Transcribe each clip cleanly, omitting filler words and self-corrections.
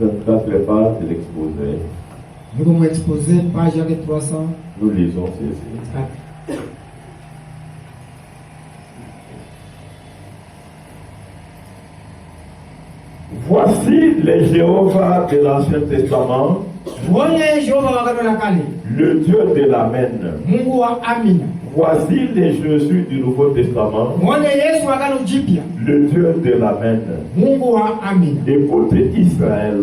24 pages de l'exposé. Nous allons exposer page 300. Nous lisons ceci. Voici les Jéhovah de l'Ancien Testament, le Dieu de l'Amen. Voici les Jésus du Nouveau Testament, le Dieu de l'Amen. Écoute Israël,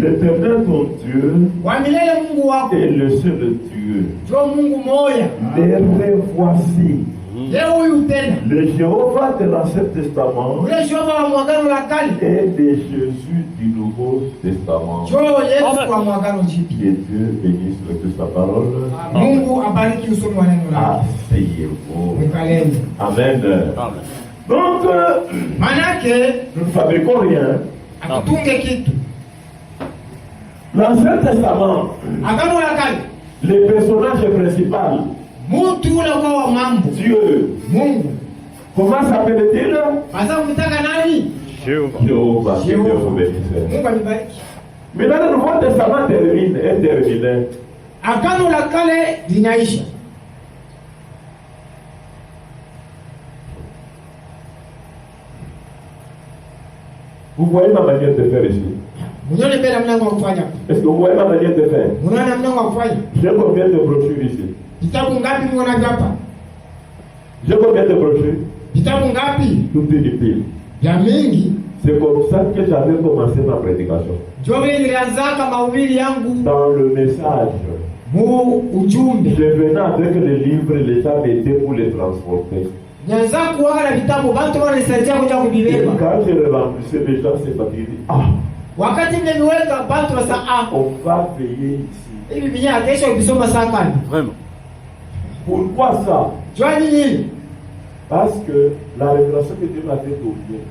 l'Éternel ton Dieu est le seul Dieu. Les revoici. Le Jéhovah de l'Ancien Testament et de Jésus du Nouveau Testament. Que Dieu bénisse toute sa parole. Asseyez-vous. Amen. Donc, nous ne fabriquons rien. L'Ancien Testament, le personnage principal, Dieu. Comment s'appelle-t-il? Jéhovah. Mais dans le Nouveau Testament est terminé. Vous voyez ma manière de faire ici? Est-ce que vous voyez ma manière de faire? J'ai combien de brochures ici? J'ai combien de brochures? Tout est pile. C'est comme ça que j'avais commencé ma prédication. Dans le message, je venais avec les livres, les gens m'aidaient pour les transporter. Et quand je remplissais, les gens s'est fatigués. On va veiller ici. Vraiment. Pourquoi ça? Parce que la révélation que Dieu m'avait donnée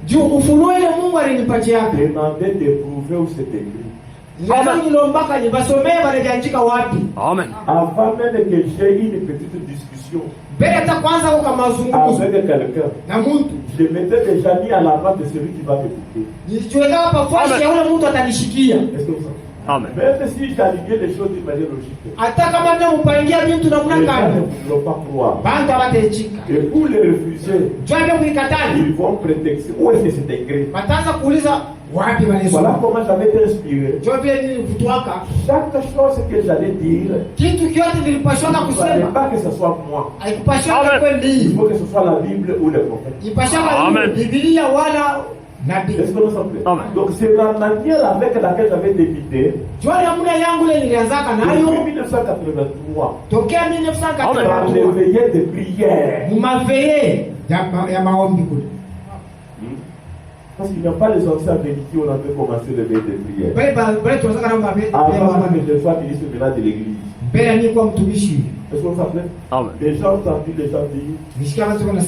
demandait de prouver où c'est écrit. Amen. Avant même que j'ai une petite discussion avec quelqu'un, je m'étais déjà mis à la place de celui qui va m'écouter. Est-ce que vous savez? Amen. Même si j'alignais les choses d'une manière logique, les gens ne vont pas croire. Et pour les refuser, ils vont prétexter où est-ce que c'est écrit. Voilà comment j'avais été inspiré. Chaque chose que j'allais dire, il ne fallait pas que ce soit moi. Il faut que ce soit la Bible ou les prophètes. Amen. Est-ce que nous sommes clairs? Donc c'est la manière avec laquelle j'avais débuté. Depuis 1983, dans les veillées de prière. Parce qu'il n'y a pas les anciens bénis qui ont commencé le veillées de prière. Avant que je sois ministre de l'église. Est-ce qu'on s'appelle? Les gens ont entendu les gens dire,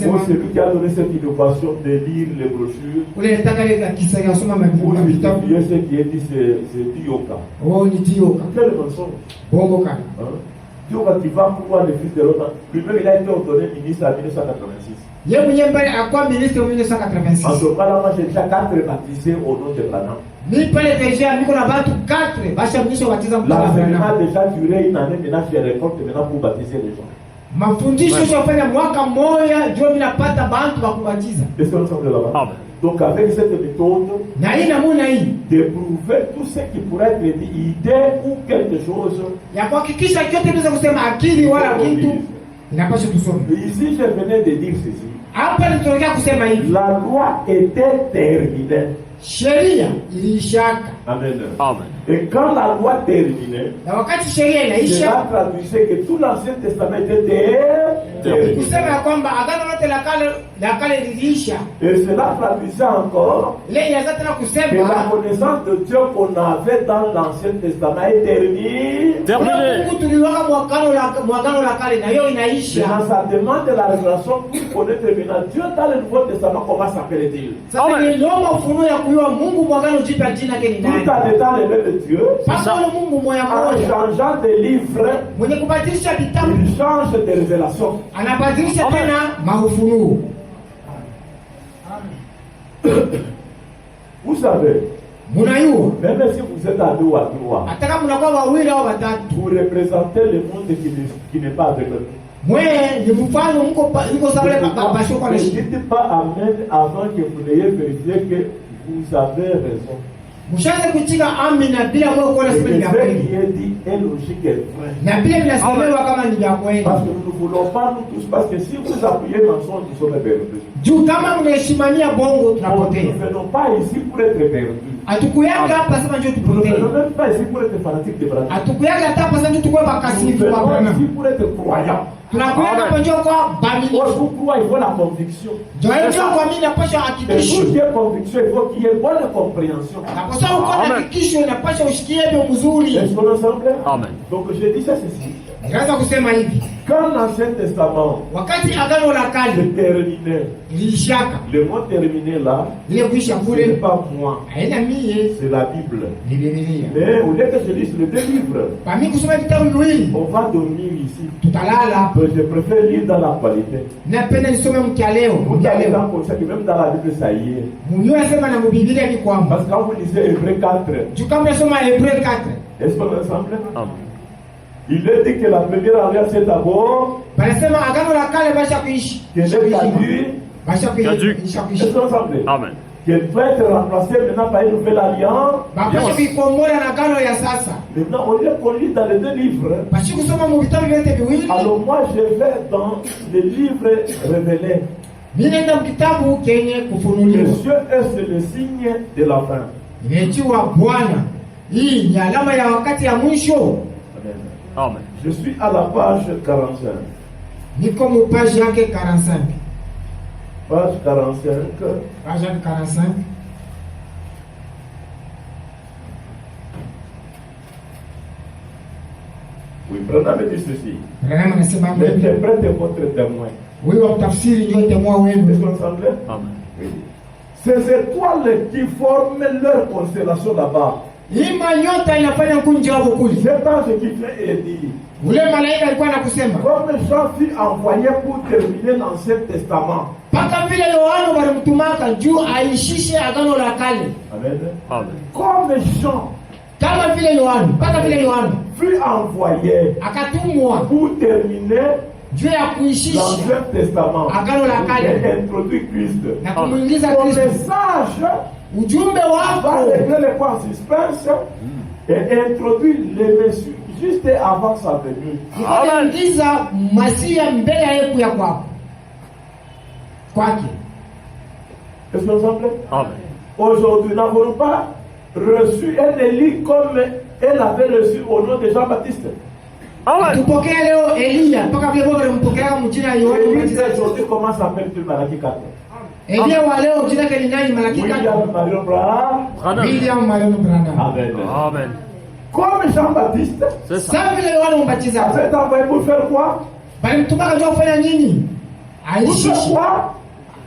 moi c'est lui qui a donné cette innovation de lire les brochures. Pour justifier ce qui est dit, c'est Dioka. Quel mensonge? Dioka qui va pouvoir le fils de l'autre. Lui-même il a été ordonné ministre en 1986. En ce cas-là, moi j'ai déjà 4 baptisés au nom de Branham. L'enseignement a déjà duré une année, maintenant je récolte maintenant pour baptiser les gens. Est-ce que nous sommes là-bas? Donc avec cette méthode, de prouver tout ce qui pourrait être dit, idée ou quelque chose. Ici je venais de dire ceci. La loi était terminée. Amen. Et quand la loi terminait, cela traduisait que tout l'Ancien Testament était terminé. Et cela traduisait encore que la connaissance de Dieu qu'on avait dans l'Ancien Testament est terminée. Maintenant, ça demande la révélation pour connaître maintenant Dieu dans le Nouveau Testament, comment s'appelle-t-il? Tout en étant le même Dieu, en changeant de livre, il change de révélation. Vous savez, Même si vous êtes à 2 ou à 3, vous représentez le monde qui n'est pas avec eux. Ne dites pas amen avant que vous n'ayez vérifié que vous avez raison. Et ce qui est dit est logique et vrai. Parce que nous ne voulons pas nous tous, parce que si vous appuyez mensonge, nous sommes perdus. Nous ne venons pas ici pour être perdus. Nous ne venons même pas ici pour être fanatiques de Branham. Nous venons ici pour être croyants. Pour vous croire, il faut la conviction. Et pour qu'il y ait conviction, il faut qu'il y ait bonne compréhension. Est-ce qu'on est ensemble? Amen. Donc je dis ça ceci. Quand l'Ancien Testament se terminait, le mot terminé là, ce n'est pas moi, c'est la Bible. Mais au lieu que je lise les 2 livres, on va dormir ici. Je préfère lire dans la qualité. Vous avez comme ça que même dans la Bible ça y est. Parce que quand vous lisez Hébreux 4, est-ce qu'on est ensemble? Il est dit que la première alliance c'est d'abord caduque. Est-ce qu'on est ensemble? Amen. Qu'elle doit être remplacée maintenant par une nouvelle alliance. Maintenant, au lieu qu'on lit dans les 2 livres, alors moi je vais dans les livres révélés. Les cieux, c'est le signe de la fin. Amen. Je suis à la page 45. Page 45. Oui, Branham dit ceci. L'interprète est votre témoin. Est-ce qu'on s'ensemble? Amen. Oui. Ces étoiles qui forment leur constellation là-bas. C'est pas ce qui fait Élie. Comme Jean fut envoyé pour terminer l'Ancien Testament. Amen. Comme Jean fut envoyé pour terminer l'Ancien Testament et introduire Christ. Ton message va régler les points en suspense et introduire les messieurs juste avant sa venue. Est-ce que nous sommes prêts? Aujourd'hui, nous n'avons pas reçu un Élie comme elle avait reçu au nom de Jean-Baptiste. Élie aujourd'hui, comment s'appelle-t-il Malachie 4? William Marion Branham. Amen. Comme Jean-Baptiste, c'est envoyé pour faire quoi? Pour faire quoi?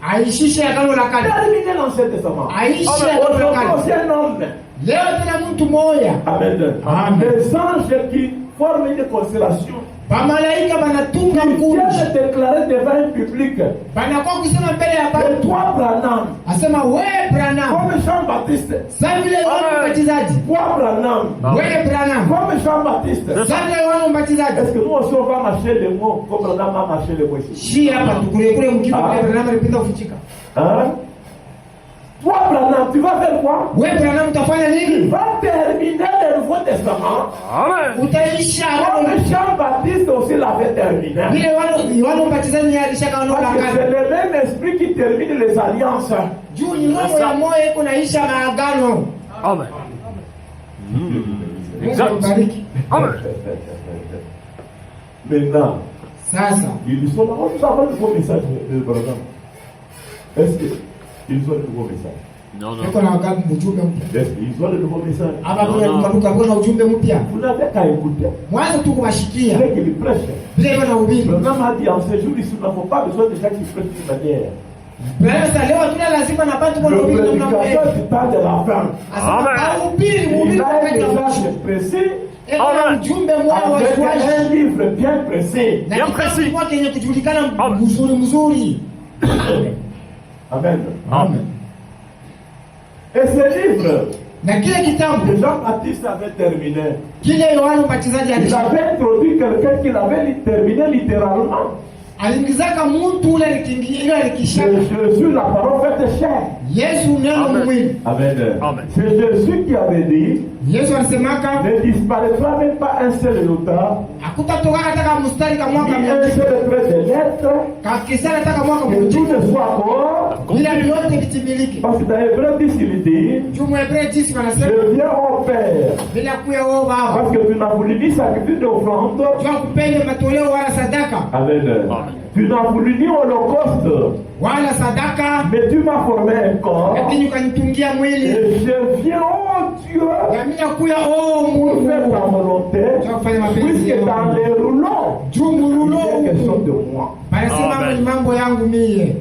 Terminer l'Ancien Testament. C'est un homme. Amen. Les anges qui forment une constellation. Ils viennent déclarer devant un public. Et toi, Branham, comme Jean-Baptiste. Toi, Branham, comme Jean-Baptiste. Est-ce que nous aussi on va marcher les mots comme Branham a marché les mots ici? Hein? Toi, Branham, tu vas faire quoi? Tu vas terminer le Nouveau Testament. Amen. Comme Jean-Baptiste aussi l'avait terminé. Parce que c'est le même esprit qui termine les alliances. Amen. Exact. Amen. Maintenant, ils sont là. Nous avons le nouveau message de Branham. Est-ce qu'ils ont le nouveau message? Non. Ils ont le nouveau message. Vous n'avez qu'à écouter. C'est qu'il prêche. Branham a dit en ce jour, il n'a pas besoin de gens qui prêchent d'une manière. Le prédicateur du temps de la fin. Il a un message précis. Avec un livre bien précis. Amen. Amen. Et ce livre Na kile kitabu Jean-Baptiste avait terminé. Kile Yohana Mbatizaji Il avait introduit quelqu'un qui l'avait terminé littéralement. aliingizaka mtu ule alikisha. Jésus, la parole faite chair. Yesu neno mwili. Amen. C'est Jésus qui avait dit, Yesu alisemaka, ne disparaîtra même pas un seul iota, hakutatoka hata mstari kama mwaka ni un seul trait de lettre, kakisha hata mwana que tout ne soit encore. bila yote kitimiliki. Parce que dans Hébreu 10 il dit, Jumu Hebreu 10 wanasema, je viens au Père. bila kuya wao baba. Parce que tu n'as voulu ni sacrifice d'offrande. Jua kupende matoleo wala sadaka. Amen. Tu n'as voulu ni holocauste. Wala sadaka. Mais tu m'as formé un corps. Lakini ukanitungia mwili. Et je viens, oh Dieu, pour faire ta volonté. Puisque dans les rouleaux, il y a quelque chose de moi. Mambo yangu mie.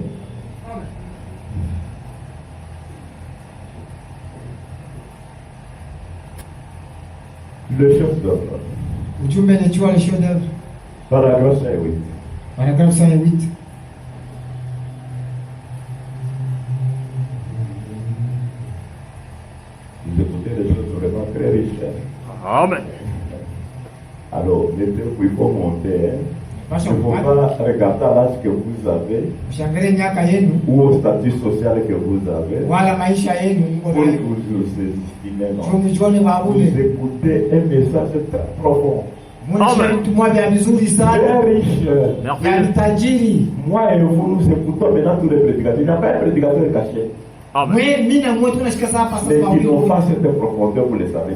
Le chef d'œuvre. Ujumbe nachua le chef d'œuvre. Paragraphe 8. Paragraphe 108. Vous écoutez des choses vraiment très riches. Amen. Alors, mettez-vous, il faut monter. Il ne faut pas regarder l'âge que vous avez ou au statut social que vous avez. Pour que vous estimez, non. Vous écoutez un message très profond. Très riche. Moi et vous, nous écoutons maintenant tous les prédicateurs. Il n'y a pas un prédicateur caché. Mais ils n'ont pas cette profondeur, vous le savez.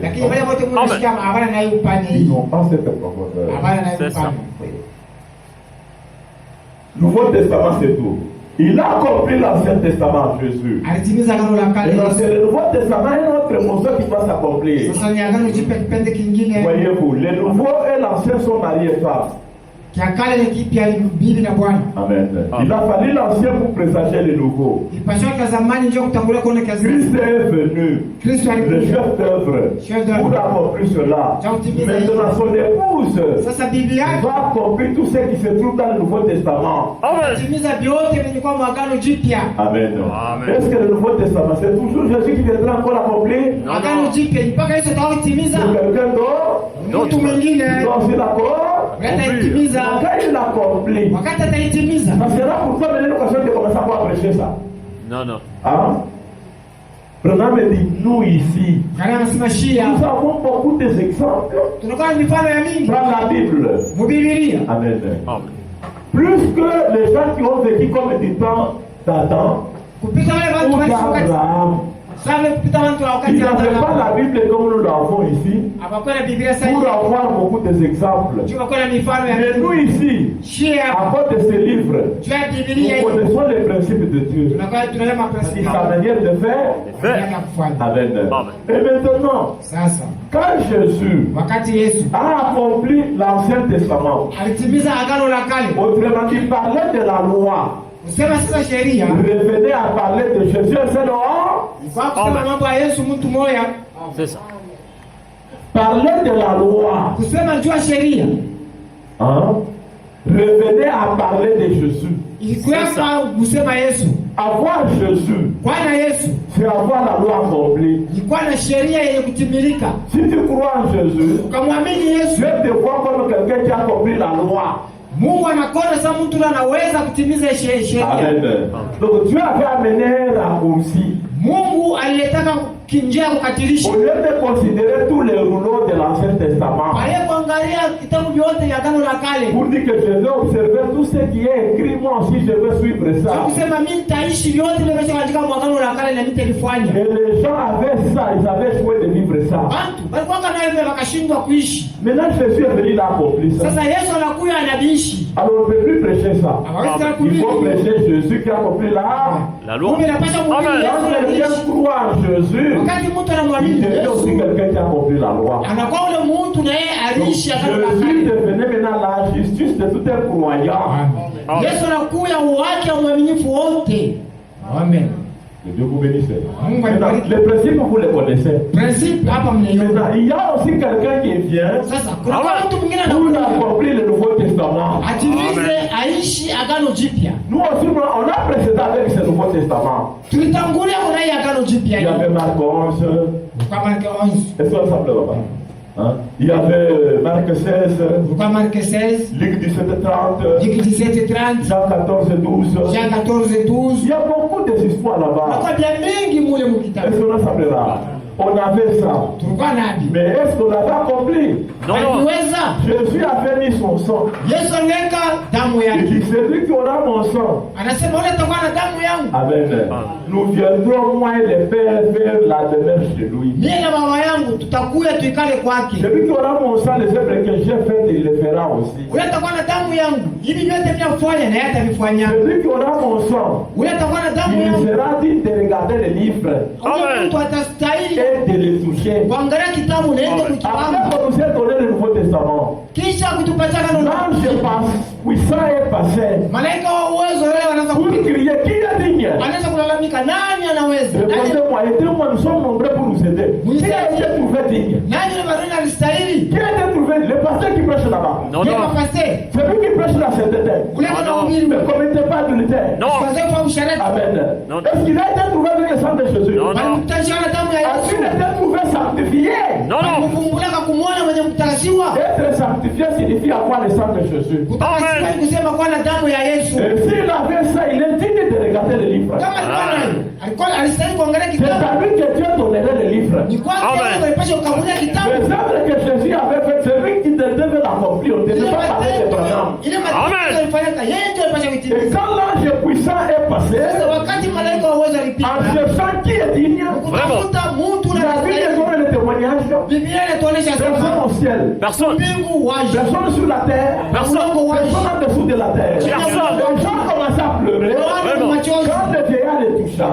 Ils n'ont pas cette profondeur. C'est ça. Nouveau Testament, c'est tout. Il a compris l'Ancien Testament, Jésus. Et dans le Nouveau Testament, il y a une autre émotion qui doit s'accomplir. Voyez-vous, le Nouveau et l'Ancien sont mariés femmes. Amen. Il a fallu l'Ancien pour présager le Nouveau. Christ est venu, le chef d'œuvre, pour accomplir cela. Maintenant, son épouse va accomplir tout ce qui se trouve dans le Nouveau Testament. Amen. Est-ce que le Nouveau Testament, c'est toujours Jésus qui viendra encore accomplir? C'est quelqu'un d'autre? Non, c'est d'accord? Quand il l'accomplit, ça sera pour toi maintenant l'occasion de commencer à prêcher ça. Non. Hein? Prenons me dit, nous ici, nous avons beaucoup d'exemples. Prends la Bible. Amen. Plus que les gens qui ont vécu comme du temps d'Adam ou d'Abraham. Il n'y avait pas la Bible comme nous l'avons ici pour avoir beaucoup d'exemples. Mais nous ici, à cause de ces livres, nous connaissons les principes de Dieu. C'est sa manière de faire. Amen. Et maintenant, quand Jésus a accompli l'Ancien Testament, autrement dit, il parlait de la loi. Revenez à parler de Jésus, c'est dehors. C'est ça. Parler de la loi. Hein? Revenez à parler de Jésus. Avoir Jésus, c'est avoir la loi accomplie. Si tu crois en Jésus, tu te vois comme quelqu'un qui a accompli la loi. Amen. Donc Dieu avait amené un raccourci. Au lieu de considérer tous les rouleaux de l'Ancien Testament, pour dire que je vais observer tout ce qui est écrit, moi aussi je vais suivre ça. Et les gens avaient ça, ils avaient choisi de vivre ça. Maintenant Jésus est venu d'accomplir ça. Alors on ne peut plus prêcher ça. Il faut prêcher Jésus qui a accompli la loi. Quand quelqu'un croit en Jésus, il devient aussi quelqu'un qui a accompli la loi. Donc, Jésus devenait maintenant la justice de tout un croyant. Amen. Que Dieu vous bénisse. Maintenant, les principes, vous les connaissez. Maintenant, il y a aussi quelqu'un qui vient pour accomplir le Nouveau Testament. Nous aussi, on a précédé avec ce Nouveau Testament. Il y avait Marc 11, Est-ce qu'on semble là-bas? Hein? Il y avait Marc 16, Marc 16, Luc 17:30, Luc 17:30, Jean 14:12. Jean 14:12. Il y a beaucoup d'histoires là-bas. Est-ce qu'on semble là? On avait ça. Mais est-ce qu'on l'avait accompli? Non. Jésus a fait son sang. Il dit, celui qui aura mon sang. Amen. Nous viendrons moi et les pères faire la demeure chez lui. Celui qui aura mon sang, les œuvres que j'ai faites, il les fera aussi. Celui qui aura mon sang, il sera dit de regarder les livres. Et de les toucher. Après qu'on nous ait donné le Nouveau Testament, l'ange puissant est passé pour crier, qui est digne? Répondez-moi, aidez-moi, nous sommes nombreux pour nous aider. Qui a été trouvé digne? Qui a été trouvé? Le pasteur qui prêche là-bas. Non. Celui qui prêche là, c'est l'éternel. Ne commettez pas adultère. Amen. Est-ce qu'il a été trouvé avec le sang de Jésus? Non. Est-ce qu'il a été trouvé sanctifié? Non. Être sanctifié signifie avoir le sang de Jésus. Et s'il avait ça, il est digne de regarder les livres. C'est à lui que Dieu donnerait les livres. Les œuvres que Jésus avait faites, c'est lui qui devait l'accomplir. On ne devait pas parler de Branham. Et quand l'ange puissant est passé, en cherchant qui est digne, la vie est donné le témoignage. Personne au ciel. Personne sur la terre. Personne en dessous de la terre. Les gens commencent à pleurer. Quand le vieillard les toucha,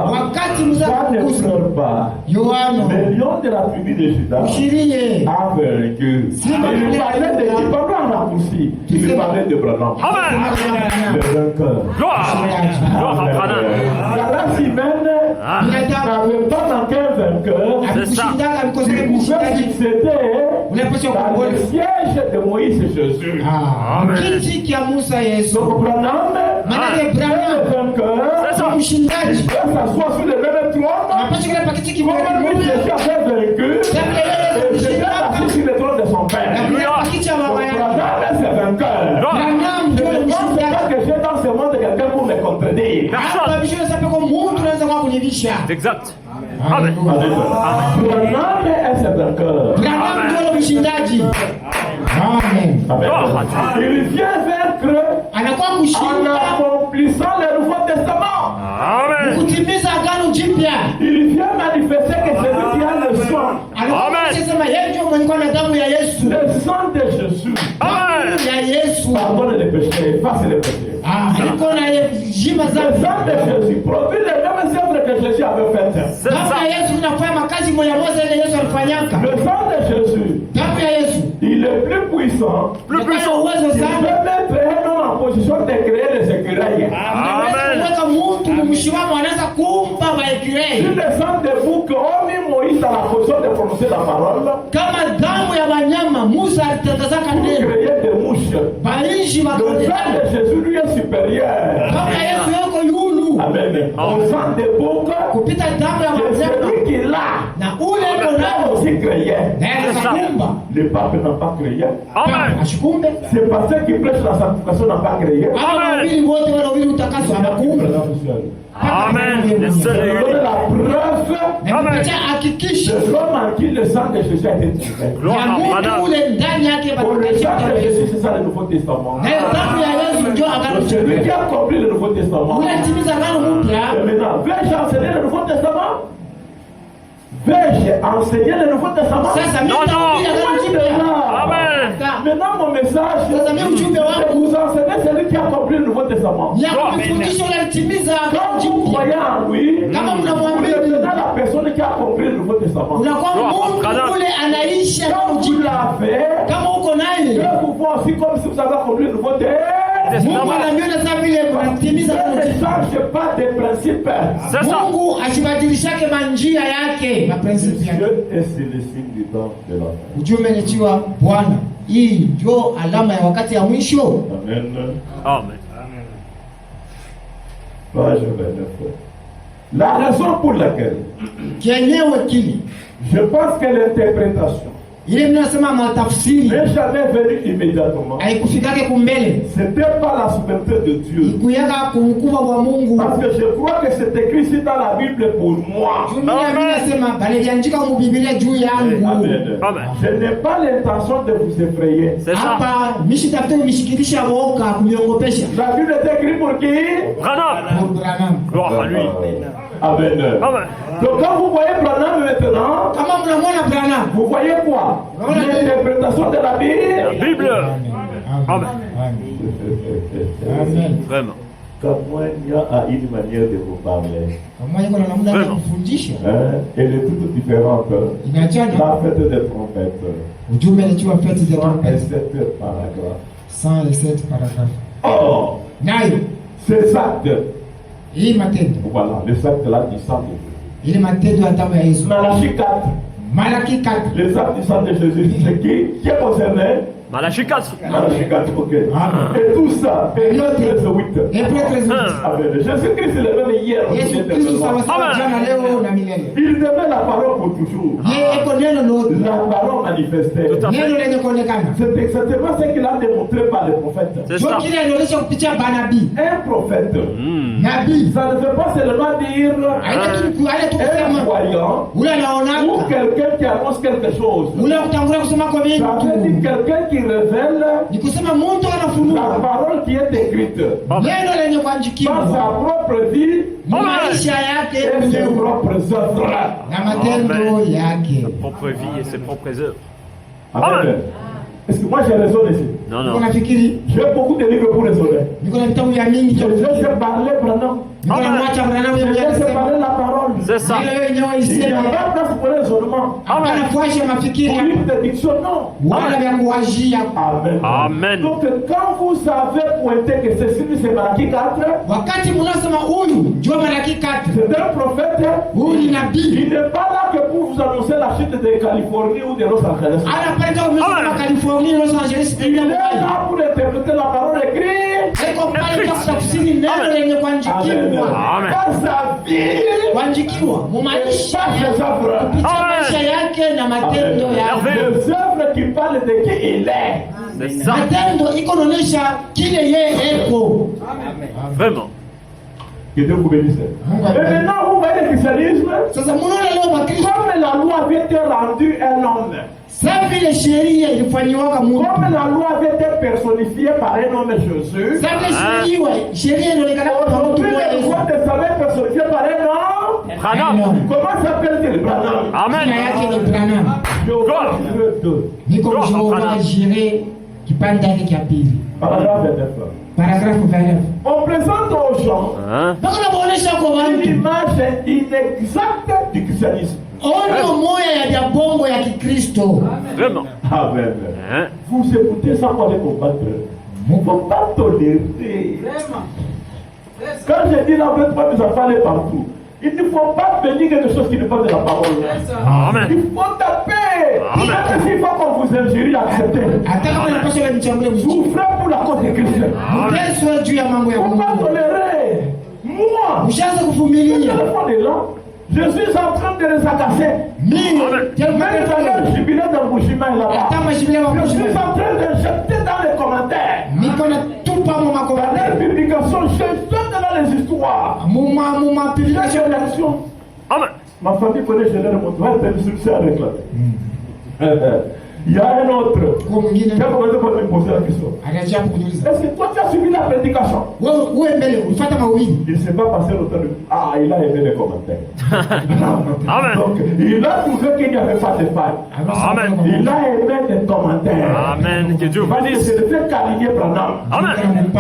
ne pleure pas. Le lion de la tribu de Juda a vaincu. Il parlait de qui? Pas en raccourci. Il parlait de Branham. Le vainqueur. La race humaine n'avait pas manqué un vainqueur. Il pouvait succéder dans le siège de Moïse et Jésus. Donc Branham est le vainqueur. Il peut s'asseoir sur le même trône. Comme Jésus a fait vaincu. Et Jésus a assis sur le trône de son père. Branham est ce vainqueur. Je ne pense pas que j'ai dans ce monde quelqu'un pour me contredire. Exact. Amen. Branham est ce vainqueur. Amen. Il vient vaincre en accomplissant le Nouveau Testament. Amen. Il vient manifester que celui qui a le sang, le sang de Jésus, pardonne les péchés, efface les péchés. Le sang de Jésus produit les mêmes œuvres que Jésus avait faites. Le sang de Jésus, il est plus puissant. Il peut mettre un homme en position de créer des écureuils. Si le sang de bouc a mis Moïse dans la position de prononcer la parole, pour créer des mouches, le sang de Jésus lui est supérieur. Amen. Au sang de bouc, c'est celui qui l'a. Aussi créé. Le pape n'a pas créé. C'est parce qu'il prêche la sanctification n'a pas créé. Amen. Donne la preuve de l'homme en qui le sang de Jésus a été tiré. Pour le sang de Jésus, c'est ça le Nouveau Testament. Celui qui a compris le Nouveau Testament. Maintenant, vais-je enseigner le Nouveau Testament? Vais-je enseigner le Nouveau Testament? Amen. Maintenant, mon message, c'est vous enseigner celui qui a compris le Nouveau Testament. Quand vous croyez en lui, vous devenez la personne qui a compris le Nouveau Testament. Quand vous l'avez, Dieu vous voit aussi comme si vous avez compris le Nouveau Testament. Ne change pas de principe. Dieu est le signe du temps de la fin. Ujumbe umetiwa Bwana. Hii ndio alama ya wakati ya mwisho. Amen. Amen. Page 29. La raison pour laquelle je pense que l'interprétation n'est jamais venue immédiatement. C'était pas la souveraineté de Dieu. Parce que je crois que c'est écrit ici dans la Bible pour moi. Amen. Je n'ai pas l'intention de vous effrayer. C'est ça. La Bible est écrite pour qui? Branham. Gloire à lui. Amen. Amen. Donc quand vous voyez Branham maintenant, vous voyez quoi? L'interprétation de la Bible. La Bible. Amen. Vraiment. Comme moi, il y a une manière de vous parler. Elle est toute différente. La fête des trompettes. 107 paragraphes. Oh, c'est ça. Voilà, les actes là du sang de Jésus. Malachie 4. Les actes du sang de Jésus, c'est qui est concerné? Malachie 4. Malachie 4, ok. Et tout ça, Hébreux 13:8. Jésus-Christ est le même hier. Il demeure la parole pour toujours. La parole manifestée. C'est exactement ce qu'il a démontré par les prophètes. C'est ça. Un prophète, ça ne veut pas seulement dire un voyant ou quelqu'un qui annonce quelque chose. Ça veut dire quelqu'un qui révèle la parole qui est écrite par sa propre vie et ses propres œuvres. Sa propre vie et ses propres œuvres. Amen. Est-ce que moi j'ai raison ici? Non, non. J'ai beaucoup de livres pour raisonner. Je sais parler maintenant. Je sais parler la parole. C'est ça. Il n'y a pas de place pour raisonnement. Amen. Pour livre de diction, non. Amen. Amen. Donc quand vous avez pointé que ceci c'est Malachie 4, c'est un prophète. Il n'est pas là que pour vous annoncer la chute de Californie ou de Los Angeles. Il est là pour interpréter la parole écrite. Amen. Par sa vie. Par ses œuvres. Les œuvres qui parlent de qui il est. C'est ça. Vraiment. Que Dieu vous bénisse. Et maintenant, vous voyez le christianisme. Comme la loi avait été rendue un homme. Comme la loi avait été personnifiée par un homme Jésus. Aujourd'hui, le droit de savoir personnifié par un homme. Branham. Comment s'appelle-t-il? Branham. Amen. Paragraphe 29. On présente aux gens une image inexacte du christianisme. Vraiment. Amen. Vous écoutez ça pour les combattre. Vous ne pouvez pas tolérer. Quand je dis la vraie fois, vous en parlez partout. Il ne faut pas venir quelque chose qui n'est pas de la parole. Amen. Il faut taper. Même s'il faut qu'on vous injure, acceptez. Souffrez pour la cause de Christ. Il ne faut pas tolérer. Moi, le téléphone est là. Je suis en train de les agacer. Même d'ailleurs, je suis là dans le bouchiment là-bas. Je suis en train de jeter dans les commentaires. Dans les publications, je jette dans les histoires. Amen. Ma famille connaît Général Montoya, elle a du succès avec la. Il y a un autre qui a commencé par me poser la question. Est-ce que toi tu as suivi la prédication? Il ne s'est pas passé longtemps. Ah, il a aimé les commentaires. Amen. Donc, il a trouvé qu'il n'y avait pas de faille. Amen. Il a aimé les commentaires. Amen. Que Dieu vous Parce que bénisse. c'est le fait qu'aligner Branham. Amen.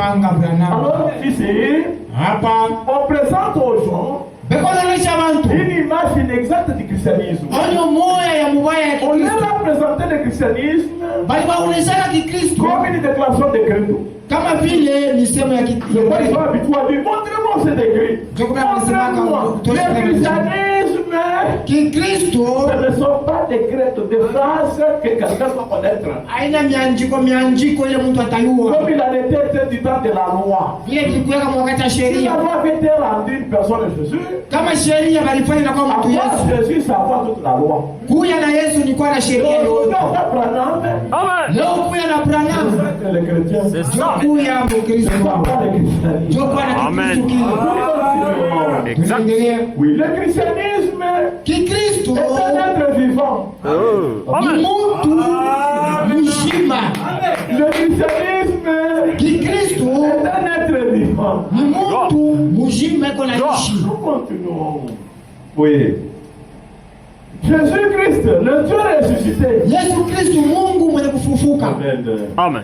Alors, ici, on présente aux gens une image inexacte du christianisme. On leur a présenté le christianisme comme une déclaration de Christ. C'est pas ils sont habitués à dire, montrez-moi cet écrit. Montrez-moi. Le christianisme Kikristo ce ne sont pas des crêtes, des phrases que quelqu'un doit connaître. Haina mianjiko ile mtu atayua. Comme il a été du temps de la loi. Vile kilikuwa kama wakati wa Si sheria. la loi avait été rendue une personne de Jésus, Kama sheria walifanya na kwa mtu Yesu. Jésus savoir toute la loi. Kuya na Yesu ni kwa na sheria yote. Amen. Leo kuya na Branham. Les chrétiens, C'est ça. Kuya Mkristo. pas les christianistes. Jo kwa na Amen. Kikristo kile. Exact. Oui, le christianisme Kikristo est un être vivant. Oh. ni Amen. mtu mzima. Le christianisme Kikristo est un être vivant. ni mtu mzima iko naishi. Nous continuons. Oui. Jésus-Christ, le Dieu ressuscité, Yesu Kristo Mungu mwenye kufufuka Amen, Amen.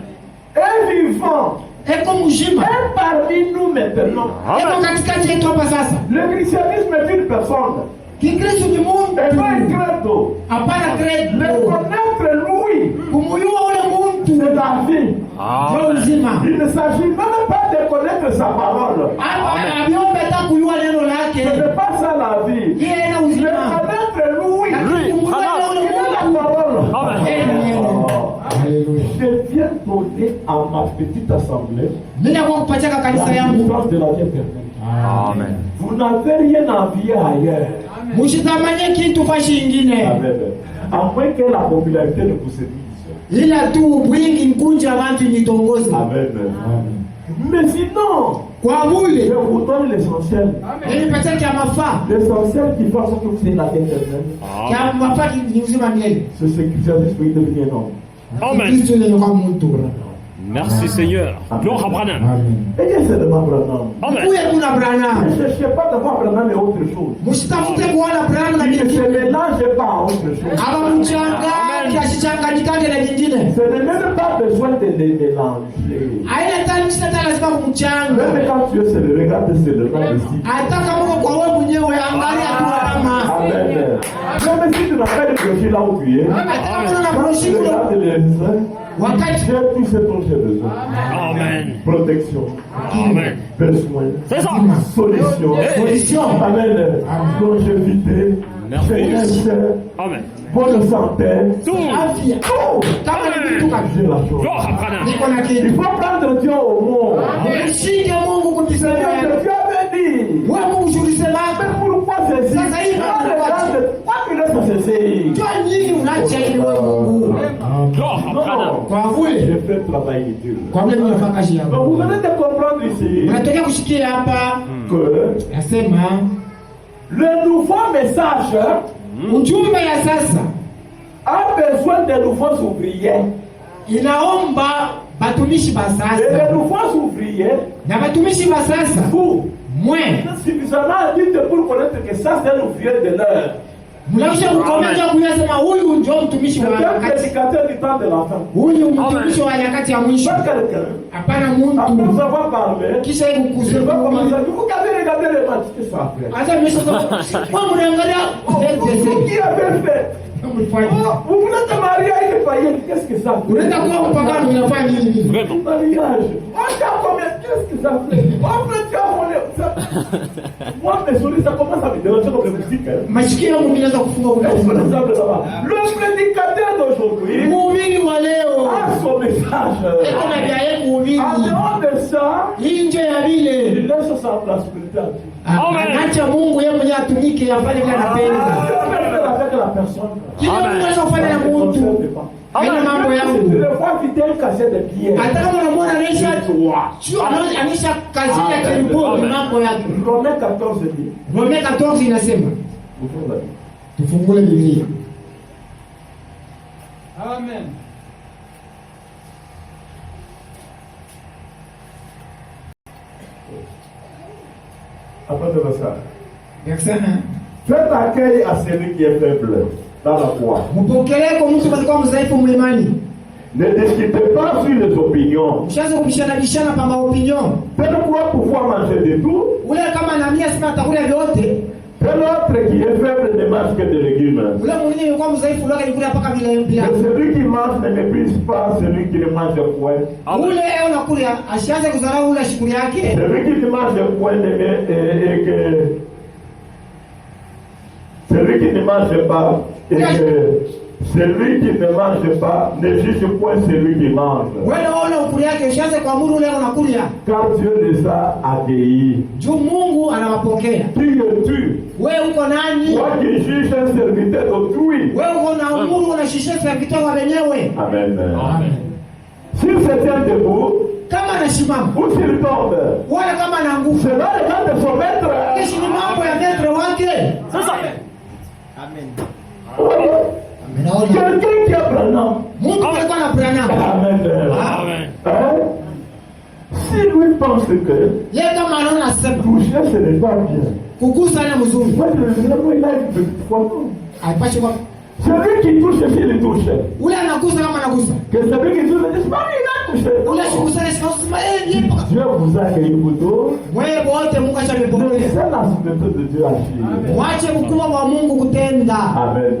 est vivant. eko mzima. Et parmi nous maintenant. Eko Amen. katikati yetu hapa sasa. Le christianisme est une personne. Kikristo ni Et pas un mtu. credo. Hapana Le credo. connaître lui, Kumuyua ule c'est mtu la vie. ndio Amen. uzima. Il ne s'agit même pas de connaître sa parole. Abiombe hata kuyua neno Ce lake. n'est pas ça la vie. Yeye ana Le uzima. connaître lui, Lakini kumuyua il ule est la Mungu. parole. Amen. Yeye ni neno. Haleluya. Je viens donner à ma petite assemblée Mimi nakuwa kupatia kanisa la yangu. puissance de la vie éternelle. Amen. Vous n'avez rien à envier ailleurs. Msitamanye kitu fashi ingine. Amen. À moins que la popularité ne vous séduise. Ila tu bwingi nkunja abantu nitongoze. Amen. Mais sinon, Kwa je vule vous donne l'essentiel. nilipatia kia mafaa. L'essentiel qui fait en sorte que vous ayez la vie éternelle. Kia mafaa ni uzima milele. C'est ce qui fait l'esprit devenir homme. Amen. Kristo ni kwa mtu. Merci Seigneur. Gloire à Branham. Et bien, c'est de ma Branham. Amen. Kuya kuna Branham. Ne cherchez pas d'avoir Branham et autre chose. Msitafute kuona Branham na Il ne se vingine. mélange pas à autre chose. Aba mchanganye asichanganyikane na vingine. Ce n'est même pas besoin de les mélanger. Haina tani sasa lazima kumchanga. Même quand Dieu se le regarde, c'est le nom ici. Hata kama uko kwa wewe mwenyewe angalia tu alama. Amen. Même si tu n'as pas de profil là où tu es, Hata kama una tu broshuri regardes les uns, wakati j'ai tout ce dont j'ai besoin. Amen. Protection, Amen. besoin, C'est ça. solution, solution. Amen. Longévité, Merci. jeunesse, Amen. bonne santé, Tout. afya. tout. Kama ni kitu J'ai la chose. Gloire à Branham. niko na Il kitu. faut prendre Dieu au mot. Mshike Mungu kupisema Dieu yake. avait dit. Wewe Mungu shughulise Mais baba. pourquoi ceci? Sasa hivi Quoi qu'il reste à ceci? Njoo nini unaacha ili wewe Mungu. Gloire à Branham. Kwa vule J'ai fait travailler Dieu. kwa vile nimefanya kazi Donc vous yangu. venez de comprendre ici Unatokea kushikia hapa que nasema le nouveau message ujumbe ya sasa a besoin de nouveaux ouvriers. inaomba batumishi ba Et sasa les nouveaux ouvriers, na batumishi ba sasa vous, mwe suffisamment adultes pour connaître que ça c'est un ouvrier de l'heure. mnaisha kukomesha kuyasema huyu ndio mtumishi C'est wa un wakati, prédicateur du temps de la fin. huyu mtumishi wa nyakati ya mwisho. Pas quelqu'un, Hapana après muntu nous avoir parlé, kisha je vais ikukuze commencer à dire, vous avez regardé les matchs, qu'est-ce que ça a fait? hata mmesha kwa mnaangalia Vous qui avez fait? Vous voulez te marier avec les païens, qu'est-ce que ça fait? unaenda kuwa mpagani unafanya nini? Vraiment. Mariage. On t'a combien? Qu'est-ce que ça fait? On fait tu as volé. Moi, mes souris, ça commence à me déranger comme la musique. Hein. Masikio yangu minaweza kufunga Est-ce que kuna les hommes là-bas? Le prédicateur d'aujourd'hui muumini wa leo a son message. eko na vya yeye En kuhubiri dehors de ça, nje ya il vile laisse sa place spirituelle. acha Mungu yeye mwenyewe atumike afanye vile anapenda. Avec la personne. Kile Mungu anaweza kufanya na mtu haina mambo Tu yangu. le vois fidèle casser des pieds. Hata kama unamwona anaisha anisha kazi ya kilimo ni mambo yake. Romains 14 dit. Rome 14 inasema Ouvrons la Bible. tufungule Biblia. Amen. Après de ça. Yakisema Faites accueil à celui qui est faible dans la foi. mpokelee kwa mtu alikuwa mdhaifu mlimani. Ne discutez pas sur les opinions. Mshaanza kubishana pa maopinion. Tel croit pouvoir manger de tout, Ule kama anamia sema atakula vyote. tel autre qui est faible ne mange que des légumes. Ule mwingine alikuwa mdhaifu leo alikula paka vile mpya. Et celui qui mange ne méprise pas celui qui ne mange point. Ule leo nakula asianze kudharau ule shughuli yake. Celui qui ne mange point ne que Celui qui ne mange pas, et celui qui ne mange pas ne juge point celui qui mange. Car Dieu les a accueillis. Qui es-tu? Toi qui juges un serviteur d'autrui. Amen. S'il se tient debout, ou s'il tombe, c'est là le cas de son maître. Amen. Quelqu'un qui a Branham. Amen. Si lui pense que toucher ce n'est pas bien, moi je il a une petite foi. Celui qui touche, s'il touche. Que celui qui touche, il a touché. Dieu vous a accueilli pour tout. C'est la souveraineté de Dieu agir. Amen.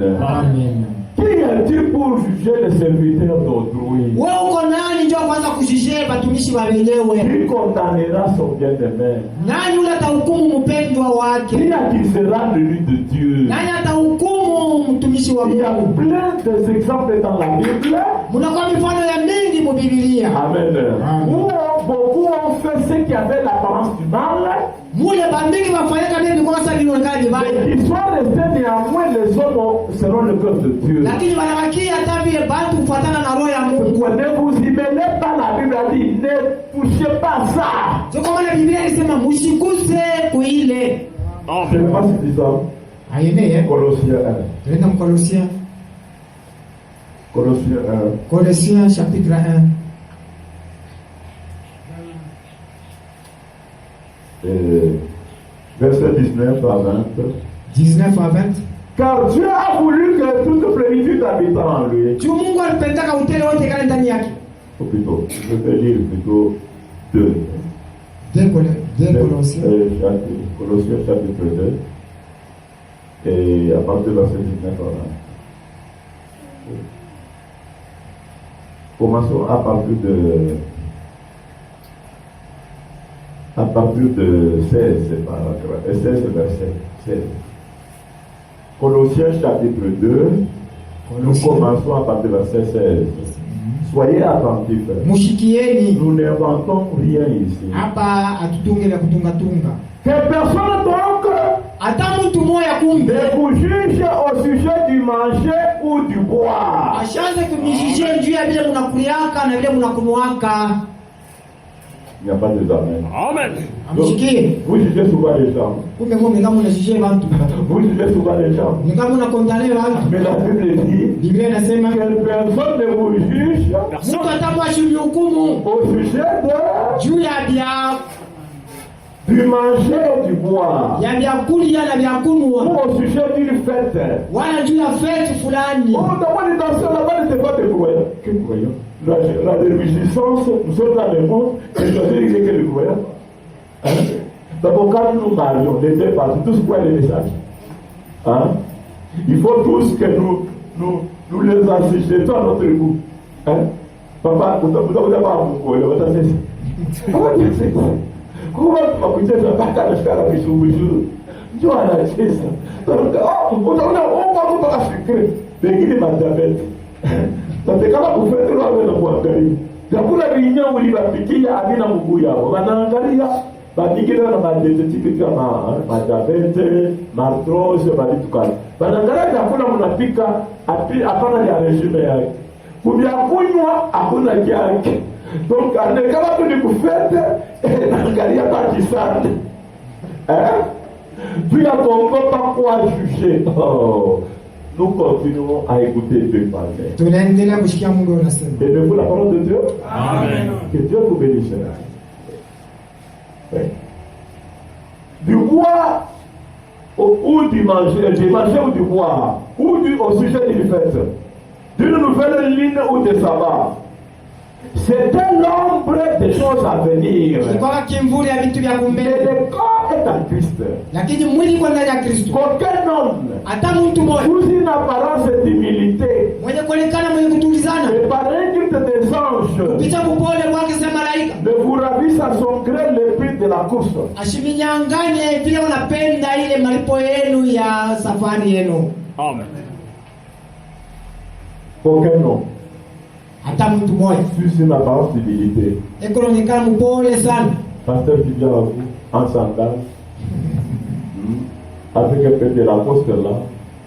Qui es-tu pour juger les serviteurs d'autrui? Qui condamnera son bien-aimé? Qui accusera lui de Dieu? Il y a plein d'exemples dans la Bible. Amen. Beaucoup ont fait ce qui avait l'apparence du mal. Ils sont restés néanmoins, les hommes seront le cœur de Dieu. Ne vous y mêlez pas, la Bible a dit, ne touchez pas ça. C'est pas suffisant. Colossiens chapitre 1. Verset 19 à 20. 19 à 20. Car Dieu a voulu que toute plénitude habite en lui. Ou plutôt, je vais lire plutôt 2. Colossiens. Colossiens chapitre 2. Et à partir de verset 19 à 20. Commençons à partir de 16 verset 16. Colossiens chapitre 2. Nous commençons à partir de verset 16. Soyez attentifs. Nous n'inventons rien ici. Que personne donc ne vous juge au sujet du manger ou du boire. Il n'y a pas de amen. Amen. Donc, vous jugez souvent les gens. Vous jugez souvent les gens. Mais la Bible dit que personne ne vous juge au sujet du manger et du boire. Ou au sujet d'une fête. Oh, d'abord, les danseurs là-bas n'étaient pas des croyants. Quels croyants? La réjouissance, nous sommes dans le monde, et je vais dire que les croyants. D'abord, quand nous marions, les deux parties, tous croient les messages. Il faut tous que nous les assistons à notre goût. Papa, vous n'avez pas beaucoup, vous avez comment tu vas écouter ça? Pas qu'à le faire avec ce jour. Dieu a lâché ça. Donc, on va pas sucrer. Mais il est ma diabète. Parce que quand vous faites le avec le bois, d'abord la réunion où il va piquer, il y a un mouya. On va dans la va piquer dans ma diabète, ma arthrose, ma tout cas. Banangara, d'abord la monapika, après la régime. Pour bien couillon, après la guerre. Donc, on est capable de vous faire et n'angalia pas qui s'arrête. Puis, on ne peut pas quoi juger. Nous continuons à écouter Dieu parler. Aimez-vous la parole de Dieu? Amen. Que Dieu vous bénisse. Du bois ou du manger ou du bois, ou au sujet d'une fête, d'une nouvelle ligne ou de sabbat. C'était l'ombre des choses à venir. Mais le corps est en Christ. Qu'aucun homme, sous une apparence d'humilité, et par un culte des anges, ne vous ravisse à son gré le prix de la la course. Asiminyanganye vile unapenda ile malipo yenu ya safari yenu. Amen. Aucun nom. Hata mtu mmoja. Suis une apparence d'humilité. Ekoonekana mpole sana. Pasteur qui vient à vous en sandales. Avec un peu de la course là.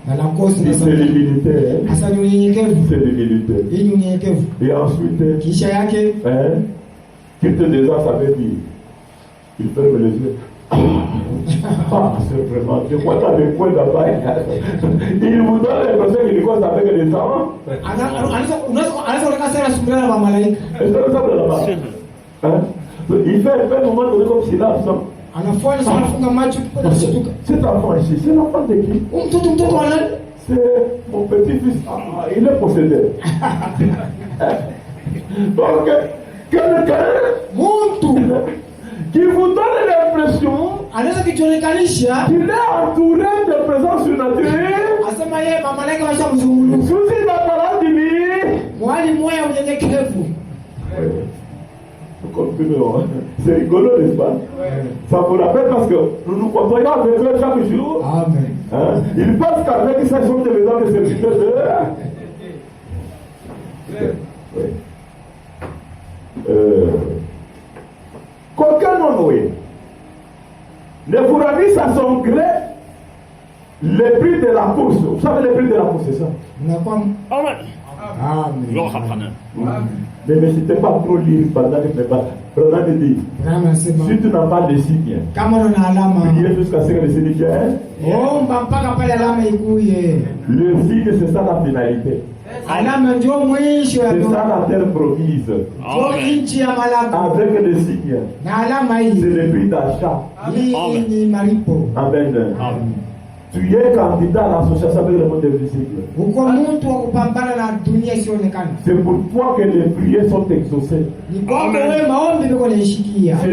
C'est l'humilité. Asa ni unyenyekevu. C'est l'humilité. Hii ni unyenyekevu. Et ensuite, kisha yake, quitte des ans, ça veut dire, il ferme les yeux. Ah, c'est vraiment, je crois qu'il y a des points là-bas. Il vous donne l'impression qu'il cause avec les enfants. Anaweza ukasema sumbuliana na malaika. Est-ce que ça veut là-bas? Il fait un moment donné comme s'il a absent. Anafanya sana funga macho kwa kushtuka. Cet enfant ici, c'est l'enfant de qui? Mtoto wa nani? C'est mon petit-fils. Ah, il est possédé. Donc, quelqu'un qui vous donne l'impression anaweza kujionekanisha qu'il est entouré de présence surnaturelle. Asema yeye malaika washamzungulu. Sous une apparence divine. Mwali moya unyenyekevu. C'est rigolo, n'est-ce pas? Ça vous rappelle parce que nous nous côtoyons avec eux chaque jour. Amen. Hein? Ils pensent qu'avec ça, ils sont des maisons de serviteurs de Qu'aucun non-noué ne vous ravisse à son gré le prix de la course. Vous savez le prix de la course, c'est ça? Amen. Amen. Ne n'hésitez pas à trop lire pendant que je parle. Pendant que dit, si tu n'as pas de signe, priez jusqu'à ce que le signe vienne. Le signe, c'est ça la finalité. C'est ça la terre promise. Avec le signe, c'est le prix d'achat. Amen. Tu es candidat à l'association avec le monde invisible. C'est pour toi que les prières sont exaucées. C'est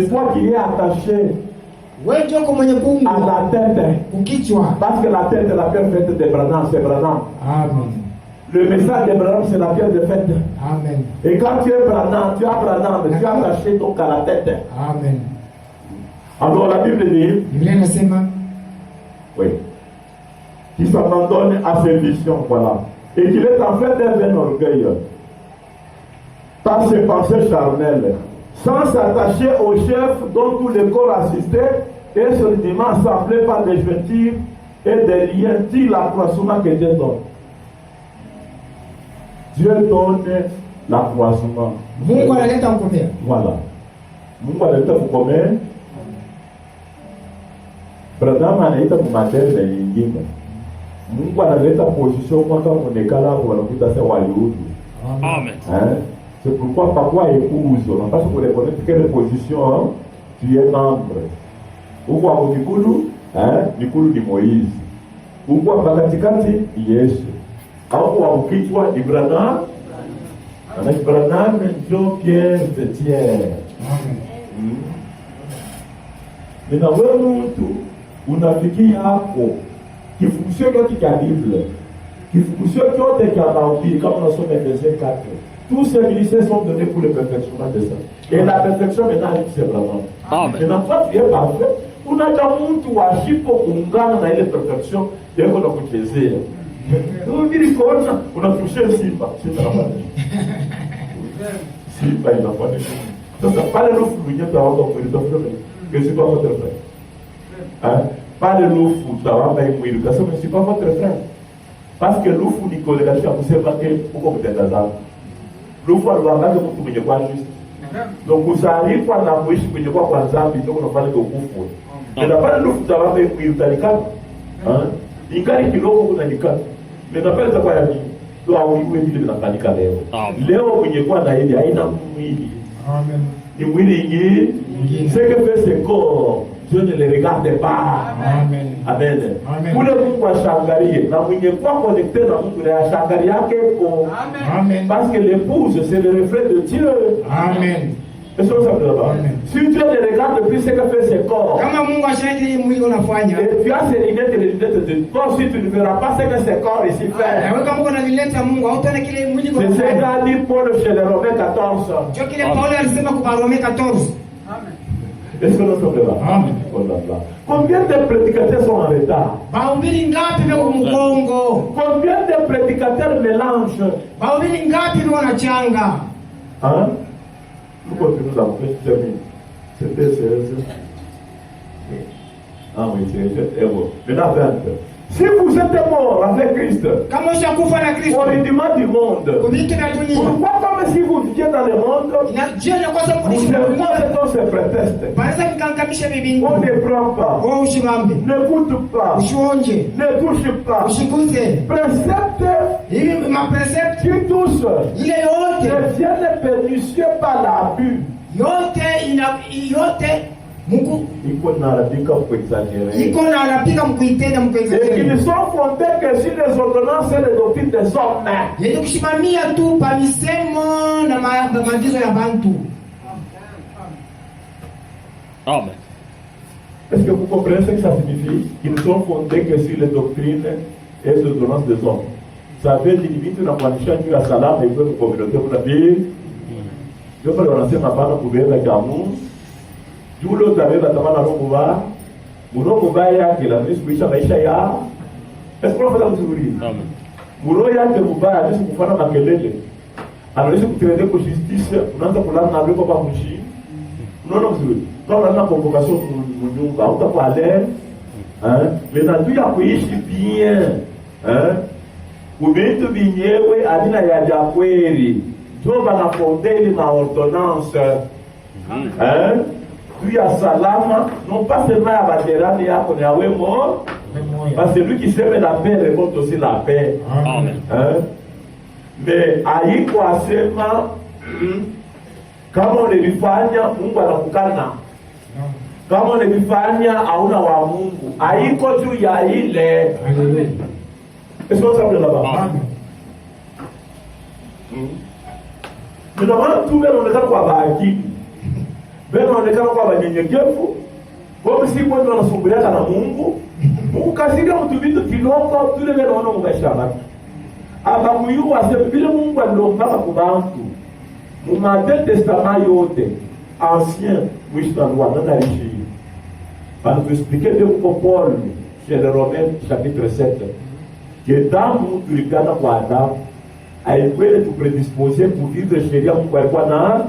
toi qui es attaché à la tête. Parce que la tête est la pierre faite de Branham, c'est Branham. Le message de Branham, c'est la pierre de fête. Et quand tu es Branham, tu as Branham, tu as attaché donc à la tête. Alors la Bible dit, oui, qui s'abandonne à ses visions, voilà, et qu'il est en fait d'un orgueil par ses pensées charnelles, sans s'attacher au chef dont tout le corps assistait, et solidement assemblé par des jointures et des liens, dit l'accroissement que Dieu donne. Dieu donne l'accroissement. Voilà. Mungu analeta kukomea. Branham anaita kumatende nyingine. Mungu analeta position kwa kuonekana hapo wanakuta sasa waliudu. Amen. C'est pourquoi papa épouse, on n'a pas se reconnaître quelle position tu es membre. Uko hapo Mikulu, Mikulu ni Moïse. Uko hapa katikati ni Yesu. Hapo hapo kichwa ni Branham. Na Branham ndio Pierre de Thiers. Amen. Na wewe mtu unafikia hapo kifundisho chote cha Biblia, kifundisho chote cha mahubiri kama unasoma Efesiens 4, tous ces ministères sont donnés pour le perfectionnement de ça. Et la perfection maintenant c'est vraiment. Maintenant toi tu es parfait, unaja mtu washipo kuungana na ile perfection yako na kuchezea. Ndio kona unafushia Simba Simba inafanya sasa pale lufu mwenyewe hapo kwa ndio que c'est pas votre frère. Pas de l'oufou, ça va pas être parce que c'est pas votre frère. Parce que l'oufou ni collégation, vous savez pas que pourquoi vous êtes là. L'oufou doit pas que vous pouvez pas juste. Donc vous allez pas la bouche pour ne pas voir ça, puis donc on va parler de l'oufou. Mais la pas de l'oufou, ça va pas être dans les cas. Il gagne qui l'oufou dans les cas. Mais d'après ça quoi yami, toi on est venu dans la panika leo. Leo kwenye kwa na ile haina mwili. Amen. Ni mwili ingine. Ce que fait ce corps, Dieu ne le regarde pas. Amen. Amen. Kule Mungu ashangalie na mwenye kwa connecté na Mungu na ashangalie yake kwa. Amen. Parce que l'épouse c'est le reflet de Dieu. Amen. Est-ce que ça veut dire? Si Dieu ne regarde plus ce que fait ce corps. Kama Mungu ashangalie mwili unafanya. Et tu as ces lunettes et les lunettes de toi si tu ne verras pas ce que ce corps ici fait. Na wewe kama uko na lunettes ya Mungu hautaona kile mwili unafanya. C'est ce qu'a dit Paul chez les Romains 14. Ndio kile Paulo alisema kwa Waroma 14. Est-ce que nous sommes là? Amen. Combien de prédicateurs sont en retard? Bahubiri ngapi beko mgongo? Combien de prédicateurs mélangent? Bahubiri ngapi beko wanachanga? Hein? Nous continuons à terminer. C'était ah oui, c'est bon. Maintenant, 20. Si vous êtes mort avec Christ, au rudiment du monde, pourquoi comme si vous viviez dans le monde, vous servez ce prétexte? On ne prend pas, n'écoute pas, ne touche pas. Précepte qui touche deviennent pernicieux par l'abus. Mungu iko na harabika mkuexagere. Et qu'ils sont fondés que sur les ordonnances et les doctrines des hommes. Yenye kushimamia tu pa misemo na maagizo ya bantu. Amen. Est-ce que vous comprenez ce que ça signifie? Qu'ils sont fondés que sur les doctrines et les ordonnances des hommes. Ça veut dire limite na kuanisha juu ya salama iko communauté kuna bi. Ndio pale wanasema bana kubeba jamu. Julo tabeba tamana roho ba. Muroho baya kila mtu kuisha maisha ya. Est-ce qu'on fait mzuri? Amen. Muroho yake mbaya hadi kufanya makelele. Anaweza kutrende kwa justice, unaanza kulala na leo kwa mshi. Unaona mzuri? Kama na convocation mnyumba, utakuwa leo. Mais na tu ya kuishi bien. Kubitu binyewe adina ya kweli. Ndio bana fondeli na ordonnance. Tu as salama, non pas seulement à Baterani, à Konawemo, parce que celui qui sème la paix récolte aussi la paix. Amen. Mais aïko asema, kama unalifanya Mungu anakukana. Kama unalifanya hauna wa Mungu. Aïko juu ya ile. Est-ce qu'on s'appelle là-bas? Nous avons tout le monde kwa bahati. Beno wanaonekana kwa wanyenyekevu. Kwa si kwa wanasumbuliana na Mungu. Mungu kasiga mtu vitu kiloko tule beno wana maisha yake. Aba kuyu asema vile Mungu alilomba kwa bantu. Mu Ancien Testament yote ancien mwisho na rishi. Para nous expliquer de Paul chez les Romains chapitre 7 que dans nous tulikana kwa Adam aïkwele tu prédisposé pour vivre chez Mungu kwa na.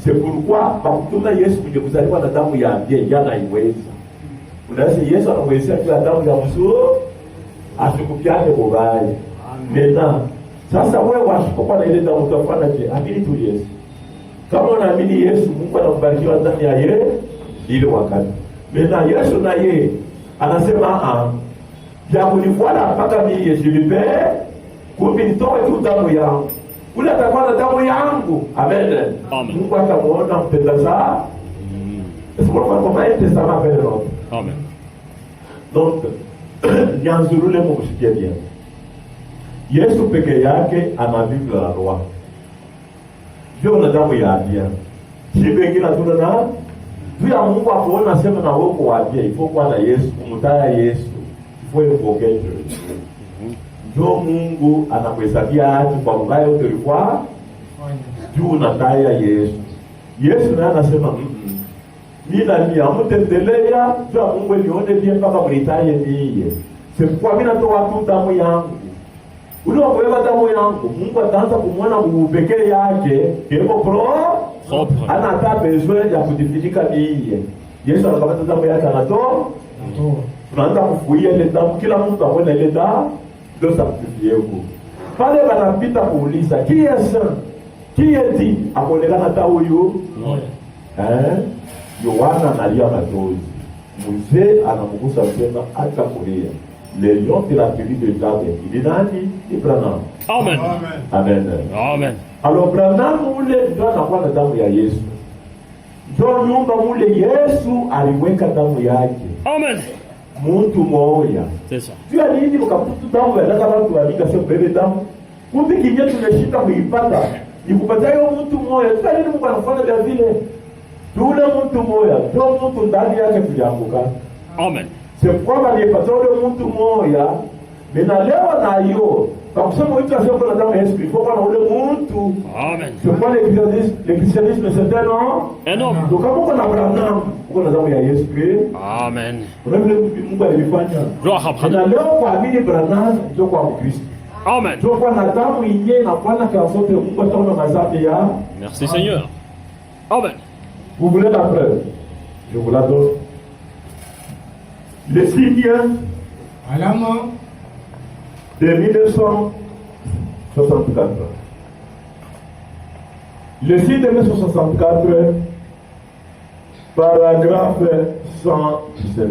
C'est pourquoi pakutuna Yesu kuje kuzaliwa na damu ya ndiye yana iweza. Unaweza Yesu anaweza kwa damu ya mzuri asikupiane bobaya. Mena sasa wewe washikopa na ile damu utafanya je? Amini tu Yesu. Kama unaamini Yesu Mungu anakubariki ndani ya yeye ile wakati. Mena Yesu na yeye anasema ya kunifuata mpaka mimi Yesu kumbe nitoe tu damu yangu. Ule atakuwa na damu yangu. Amen. Mungu atamuona mpenda sana. Est-ce qu'on va commencer ça va faire l'autre? Amen. Donc, nianzurule mumsikie bien. Yesu peke yake anavivyo la roa. Ndio na damu ya adia. Si pengine tuna na tu ya Mungu akuona sema na wewe kwa adia, ifo kwa na Yesu, kumtaya Yesu. Ifo yeye ndio Mungu anakuhesabia haki kwa mbaya yote ulikuwa juu na taya Yesu. Yesu naye anasema mimi ni amutendelea kwa Mungu nione bien mpaka mlitaye niye. Sikuwa mimi natoa tu damu yangu. Ule wa damu yangu Mungu ataanza kumwona upekee yake kiko propre. Ana hata besoin ya kujifika niye. Yesu anakamata damu yake anatoa. Tunaanza kufuia ile damu kila mtu aone ile damu. De sacrifier vous. Pale banapita kuuliza qui est saint? Qui est dit? Akolekana ta huyu? Yohana analia machozi. Mzee anamgusa sema acha kulia. Le lion de la tribu de Jabe. Ni nani? Ni Branham. Amen. Amen. Amen. Alors Branham ule ndio anakuwa na damu ya Yesu. Ndio nyumba mule Yesu aliweka damu yake. Amen. Muntu moya. C'est ça. Tu as dit ukaputu damu ya daga watu walika sio bebe damu. Kumbe kinje tunashika kuipata. Nikupatia hiyo mtu moya. Tu ali Mungu anafanya vile vile. Tule mtu moya, ndio mtu ndani yake tulianguka. Amen. C'est pourquoi alipata ule mtu moya, menalewa na hiyo Comme ça, moi, tu as fait pour la dame esprit. Il faut qu'on le monde. Amen. Je crois le christianisme, c'est un nom. Un homme. Donc, comment on a Abraham, on a dame esprit. Amen. Même le Mouba de l'Ifania. Gloire à On a l'homme parmi Abraham, je crois en Christ. Amen. Je crois que Nathan, il y a une fois qui a sorti de Mouba dans Mazapia. Merci Seigneur. Amen. Vous voulez la preuve? Je vous la donne. Le signe de 1964. Le signe de 1964, paragraphe 117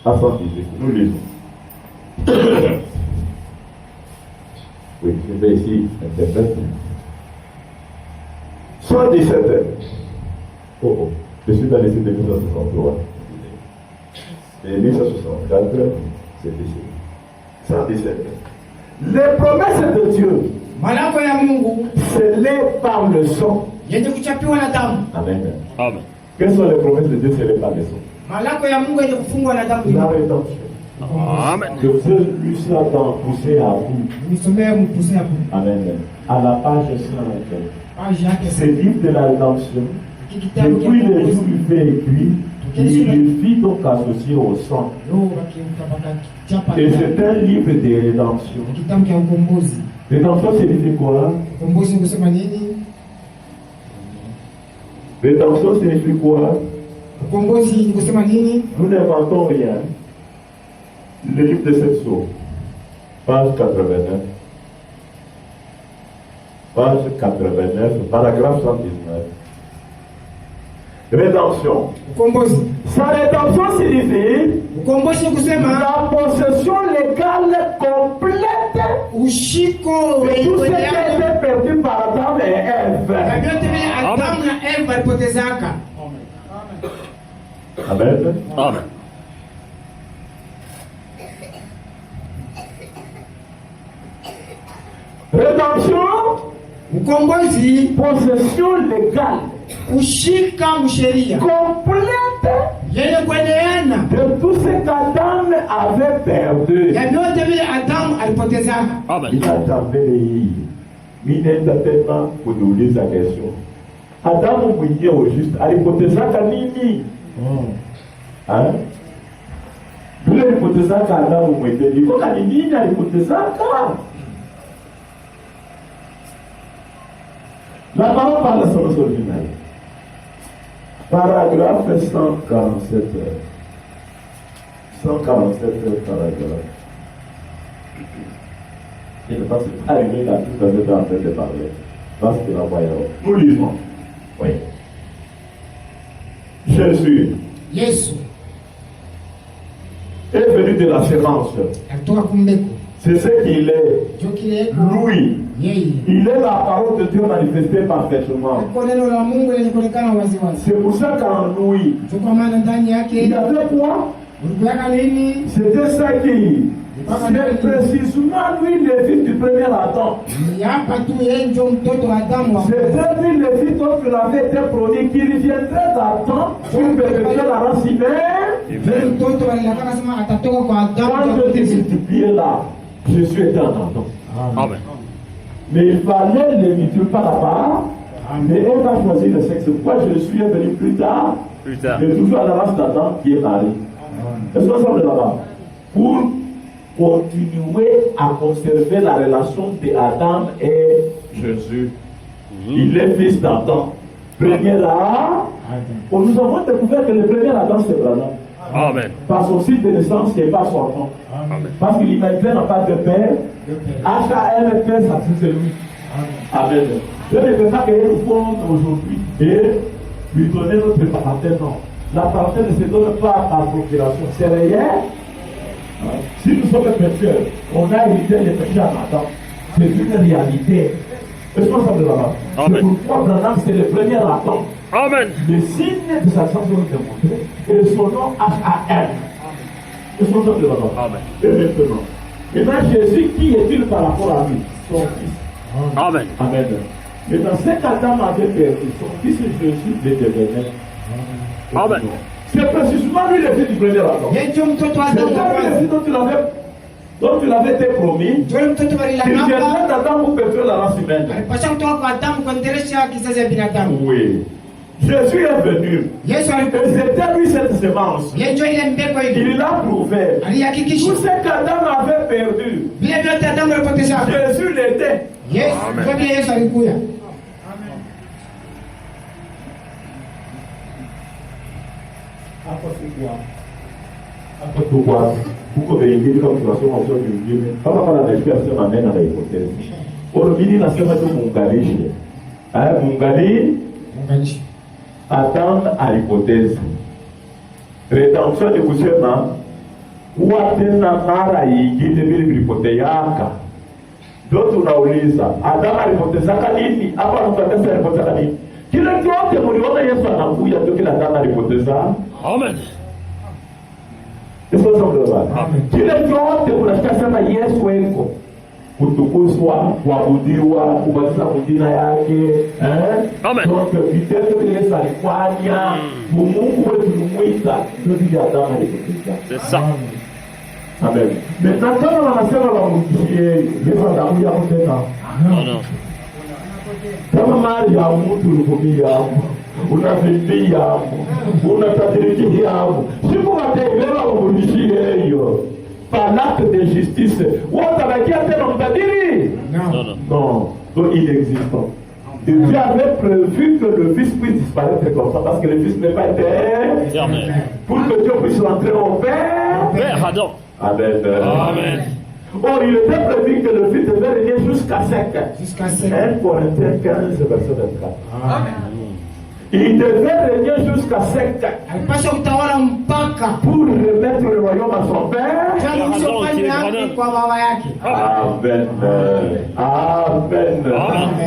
à 118. Nous lisons. Oui, je vais ici interpréter. 117. Oh, je suis dans les signes de 1963. Et 1964, c'est ici. 117. Les promesses de Dieu, c'est les par le sang. Amen. Amen. Quelles sont les promesses de Dieu? C'est les par le sang. La rédemption. Amen. Je veux lui ça dans pousser à bout. Amen. À la page 120. C'est le livre de la rédemption. Depuis le jour où il fait écrit, il fit donc associé au sang. Et c'est un livre de rédemption. Rédemption signifie quoi? Rédemption signifie quoi? Nous n'inventons rien. Le livre de cette source, page 89. Page 89, paragraphe 119. Rédemption. Sa rédemption signifie la possession légale complète de tout ce qui a été perdu par Adam et Ève. Amen. Amen. Rédemption, possession légale complète de tout ce qu'Adam avait perdu. Amen. Il a tapé il est tellement pour nous lire la question. Adam mouillé au juste, à l'hypothèse qu'Anini. Hein? Nous l'hypothèse qu'Adam mouillé, il faut qu'Anini à l'hypothèse qu'Adam. La parole parle de son original. Paragraphe 147. 147 paragraphe. Il ne passe pas arriver là, tout à fait en train de parler. Parce que la voyons. Nous lisons. Oui. Jésus est venu de la sémence. C'est ce qu'il est. Lui. Il est la parole de Dieu manifestée parfaitement. C'est pour ça qu'en lui, il y avait quoi? C'était ça qui. C'est précisément lui le fils du premier Adam. C'était lui le fils dont il avait été promis qu'il viendrait d'Adam pour perpétuer la race humaine. Quand Dieu dit multiplier là, Jésus était en Adam. Amen. Mais il fallait les multiplier par la part. Mais elle va choisir le sexe. Pourquoi Jésus est venu plus tard? Mais toujours à la race d'Adam qui est Marie. Est-ce qu'on sort de là-bas? Pour continuer à conserver la relation d'Adam et Jésus. Il est fils d'Adam. Premier Adam. Nous avons découvert que le premier Adam c'est Branham. Amen. Par son site de naissance et par son nom. Parce que l'humanité n'a pas de père. H.A.L. Père, ça c'est lui. Amen. Je ne veux pas que nous font aujourd'hui et lui donner notre parenthèse. Non. La parenthèse ne se donne pas par procuration. C'est réel. Si nous sommes pécheurs, on a hérité les péchés à Adam. C'est une réalité. Est-ce qu'on s'en de là-bas? C'est pourquoi Branham, c'est le premier Adam. Amen. Les signes de sa science sont démontrés et son nom H.A.M. Est-ce qu'on s'en de là-bas? Amen. Et maintenant, Jésus, qui est-il par rapport à lui? Son fils. Amen. Amen. Maintenant, cet Adam avait perdu. Son fils Jésus le devenait. Amen. C'est précisément lui le fils du premier Adam. C'est le fils dont il avait Donc il avait été promis. Il viendrait d'Adam pour pétrir la race humaine. Oui. Jésus est venu. Et c'était lui cette semence. Il l'a prouvé. Tout ce qu'Adam avait perdu, Jésus l'était. Amen. Pourquoi vérifier comme situation en soi du Dieu? Kama kana nashia sema nena na hypothèse. Orobini nasema tu muunganishe. Muunganishe. Attendre à l'hypothèse. Rédemption de kusema kuwa tena mara nyingine bila hypothèse yaka. Ndio tunauliza, Adam alipotezaka nini? Hapa tunataka alipotezaka nini? Kile chote mliona Yesu anakuja ndio kila Adam alipoteza. Amen. Isso é Amen. Kile chote unasikia sema Yesu eko kutukuzwa, kuabudiwa, kubadilisha majina yake, Amen. Donc vitendo vile alifanya, Mungu wetu muita, ndio Adamu alipoteza. C'est ça. Amen. Maintenant kama wanasema wamrudishie Yesu anakuja tena. Non. Kama mali ya mtu ulipokia hapo, unafikia hapo, unatajirikia hapo, siku wataelewa umrudishie hiyo. Par l'acte de justice, wote wakia tena mtadiri? Non. Donc il existe. Dieu avait prévu que le Fils puisse disparaître comme ça, parce que le Fils n'est pas éternel. Pour que Dieu puisse rentrer au Père. Père, Adam. Amen. Amen. Or, il était prévu que le Fils devait régner jusqu'à 5 ans. Jusqu'à 5 ans. 1 Corinthiens 15, verset 24. Amen. Il devait régner jusqu'à 5 ans. Pour remettre le royaume à son Père. Amen. Amen.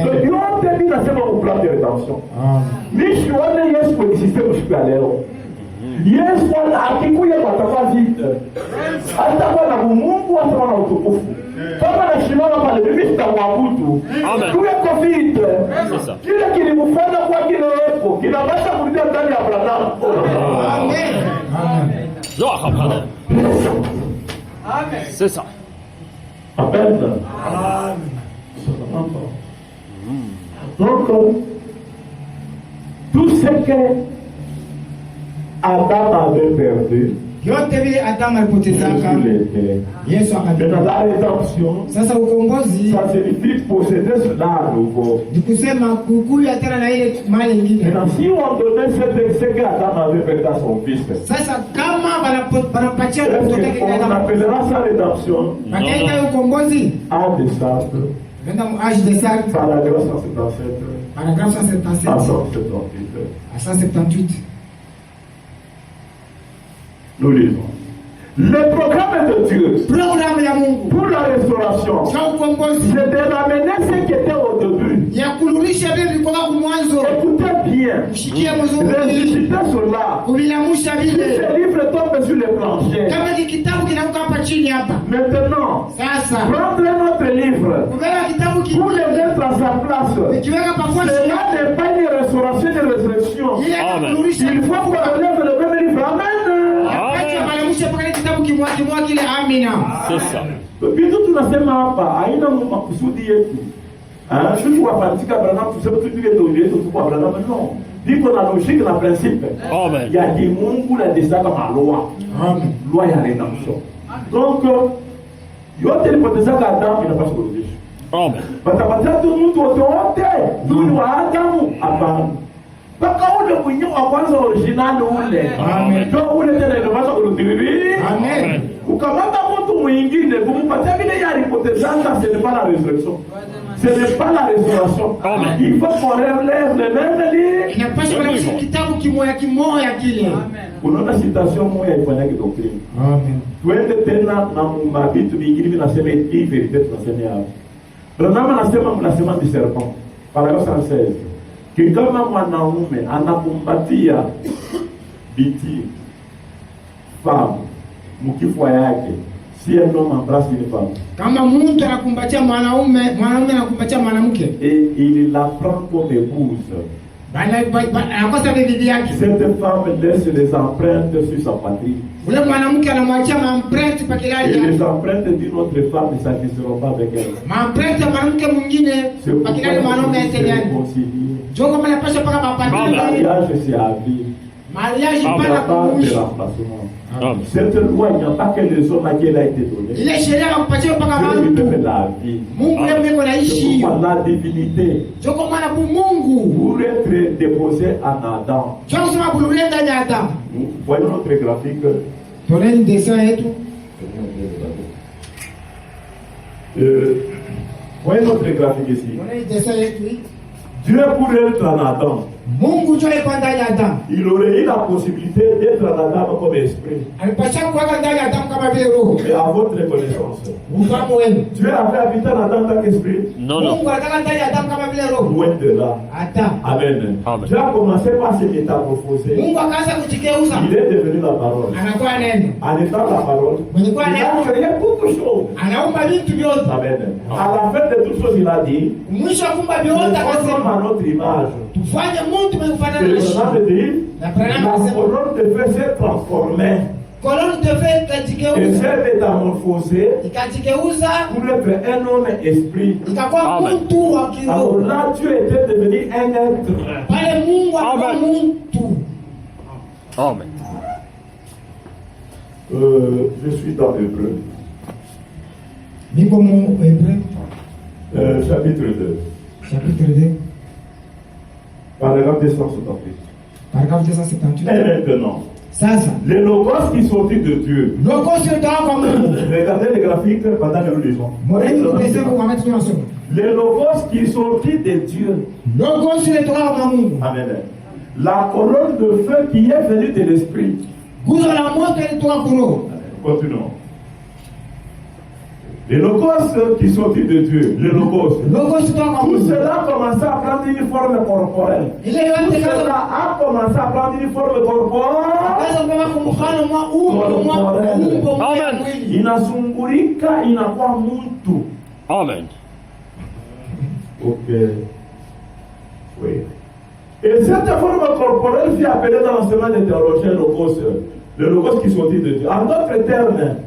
Donc, Dieu a dit dans ce plan de rédemption. Yesu peut exister jusqu'à l'heure. Yesu akikuja watafazita atakuwa na Mungu atakuwa na utukufu kama anashimama pale mimi sitamwabudu tuko vite kile kilimfanya kwa kile yeko kinapaswa kurudia ndani ya Abrahamu. Amen. Amen. C'est ça. Amen. Donc tout ce que Adam avait perdu. Yote vile Adam alipotezaka. Yesu akabeba. La rédemption. Sasa ukombozi. Ça signifie posséder cela à nouveau. Nikusema kukuya tena na ile mali nyingine. Et si on donnait ce que Adam avait perdu à son fils. Sasa kama wanapatia mtoto wake Adam. On appellera ça rédemption. Akaita ukombozi. Âge de sable. Nenda âge de sable. Paragraphe 177. Paragraphe 177. À 178. Nous lisons. Le programme de Dieu pour la restauration, c'est de ramener ce qui était au début. Écoutez bien. Ressuscitez cela. Si ce livre tombe sur le plancher. Maintenant, prendre notre livre pour le mettre à sa place. Cela n'est pas une restauration, une résurrection. Il faut qu'on relève le même livre. Amen. C'est ça. Vitu tunasema hapa haina makusudi yetu. Sisi wapatika Abrahamu tuseme tu vile ndio yetu kwa Abrahamu no. Diko na logique na principe. Amen. Ya di Mungu la desaka malwa. Amen. Loi ya rédemption. Donc yote nipotezaka Adamu inapaswa kurudishwa. Amen. Batapatia tu mtu wote ndio wa Adamu hapana. Baka ule mwenye wa kwanza original ule. Amen. Ndio ule tena inapaswa kurudishwa. Amen. Ukamata mtu mwingine kumpatia vile ya ripotezanga, ce n'est pas la résurrection. Ce n'est pas la restauration. Amen. Il faut qu'on relève le même livre. Inapaswa kuna kitabu kimoja kile. Unaona citation moja ifanya doctrine. Amen. Twende tena na mabitu vingine vinasema hii verite tunasema hapo. Branham anasema du serpent. Paragraphe 116. Kama mwanaume anakumbatia biti femme mkifua yake, si un homme embrasse une femme. Kama mtu anakumbatia mwanaume anakumbatia mwanamke. Et il la prend comme épouse. Cette femme laisse les empreintes sur sa patrie. Et les empreintes d'une autre femme ne s'acquisteront pas avec elle. C'est pourquoi il faut se réconcilier. Mariage, c'est à vie. Mariage pas de remplacement. Cette loi, il n'y a pas que les hommes à qui elle a été donnée. Dieu lui donne la vie. C'est pourquoi la divinité, pour être déposée en Adam. Voyons notre graphique. Voyons notre graphique ici. Dieu pour être en Adam. Il aurait eu la possibilité d'être en Adam comme esprit. Mais à votre connaissance, Dieu avait habité en Adam en tant qu'esprit? Non. Loin de là. Amen. Dieu a commencé par se métamorphoser. Il est devenu la parole. En étant la parole, il a créé beaucoup de choses. Amen. À la fin de toutes choses, il a dit, nous sommes à notre image. La colonne devait se transformer. Et s'est métamorphosée pour être un homme esprit. Alors là, Dieu était devenu un être. Amen. Je suis dans l'Hébreu. Chapitre 2. Paragraphe 278. Et maintenant, les logos qui sortent de Dieu. Regardez les graphiques pendant que nous lisons. Les logos qui sortent de Dieu. Amen. La colonne de feu qui est venue de l'esprit. Continuons. Les logos qui sont de Dieu, les logos. Tout cela a commencé à prendre une forme corporelle. Tout cela a commencé à prendre une forme corporelle. Inasungurika inakuwa muntu. Amen. Ok. Oui. Et cette forme corporelle fut appelée dans l'enseignement des théologiens les logos qui sont de Dieu. En d'autres termes,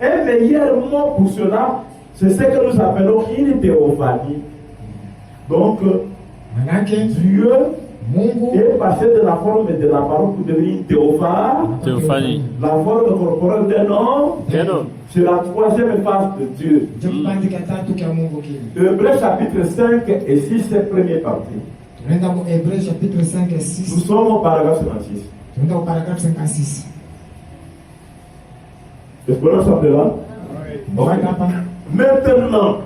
un meilleur mot pour cela, c'est ce que nous appelons une théophanie. Donc, Dieu est passé de la forme de la parole pour devenir une théophanie. La forme corporelle d'un homme. C'est la troisième phase de Dieu. Hébreux chapitre 5 et 6, c'est première partie. Nous sommes au paragraphe 56. Est-ce qu'on ensemble là? Maintenant,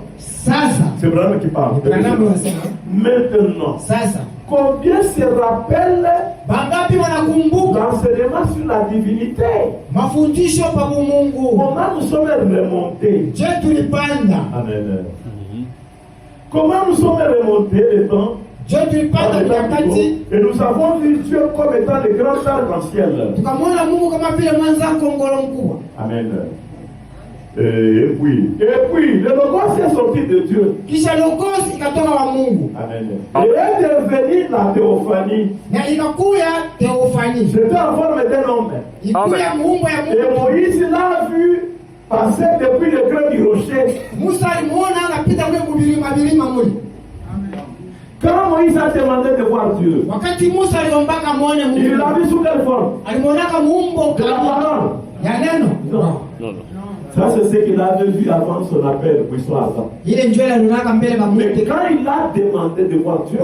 c'est Branham qui parle. Maintenant, combien se rappelle l'enseignement sur la divinité? Comment nous sommes remontés? Amen. Comment nous sommes remontés les temps? Et nous avons vu Dieu comme étant le grand arc en ciel. Amen. Et puis, le logos est sorti de Dieu. Amen. Et est devenu la théophanie. C'était en forme d'un homme. Et Moïse l'a vu passer depuis le creux du rocher. Quand Moïse a demandé de voir Dieu, il l'a vu sous quelle forme? De la parole. Non. Ça, c'est ce qu'il avait vu avant son appel pour histoire Adam. Mais quand il a demandé de voir Dieu,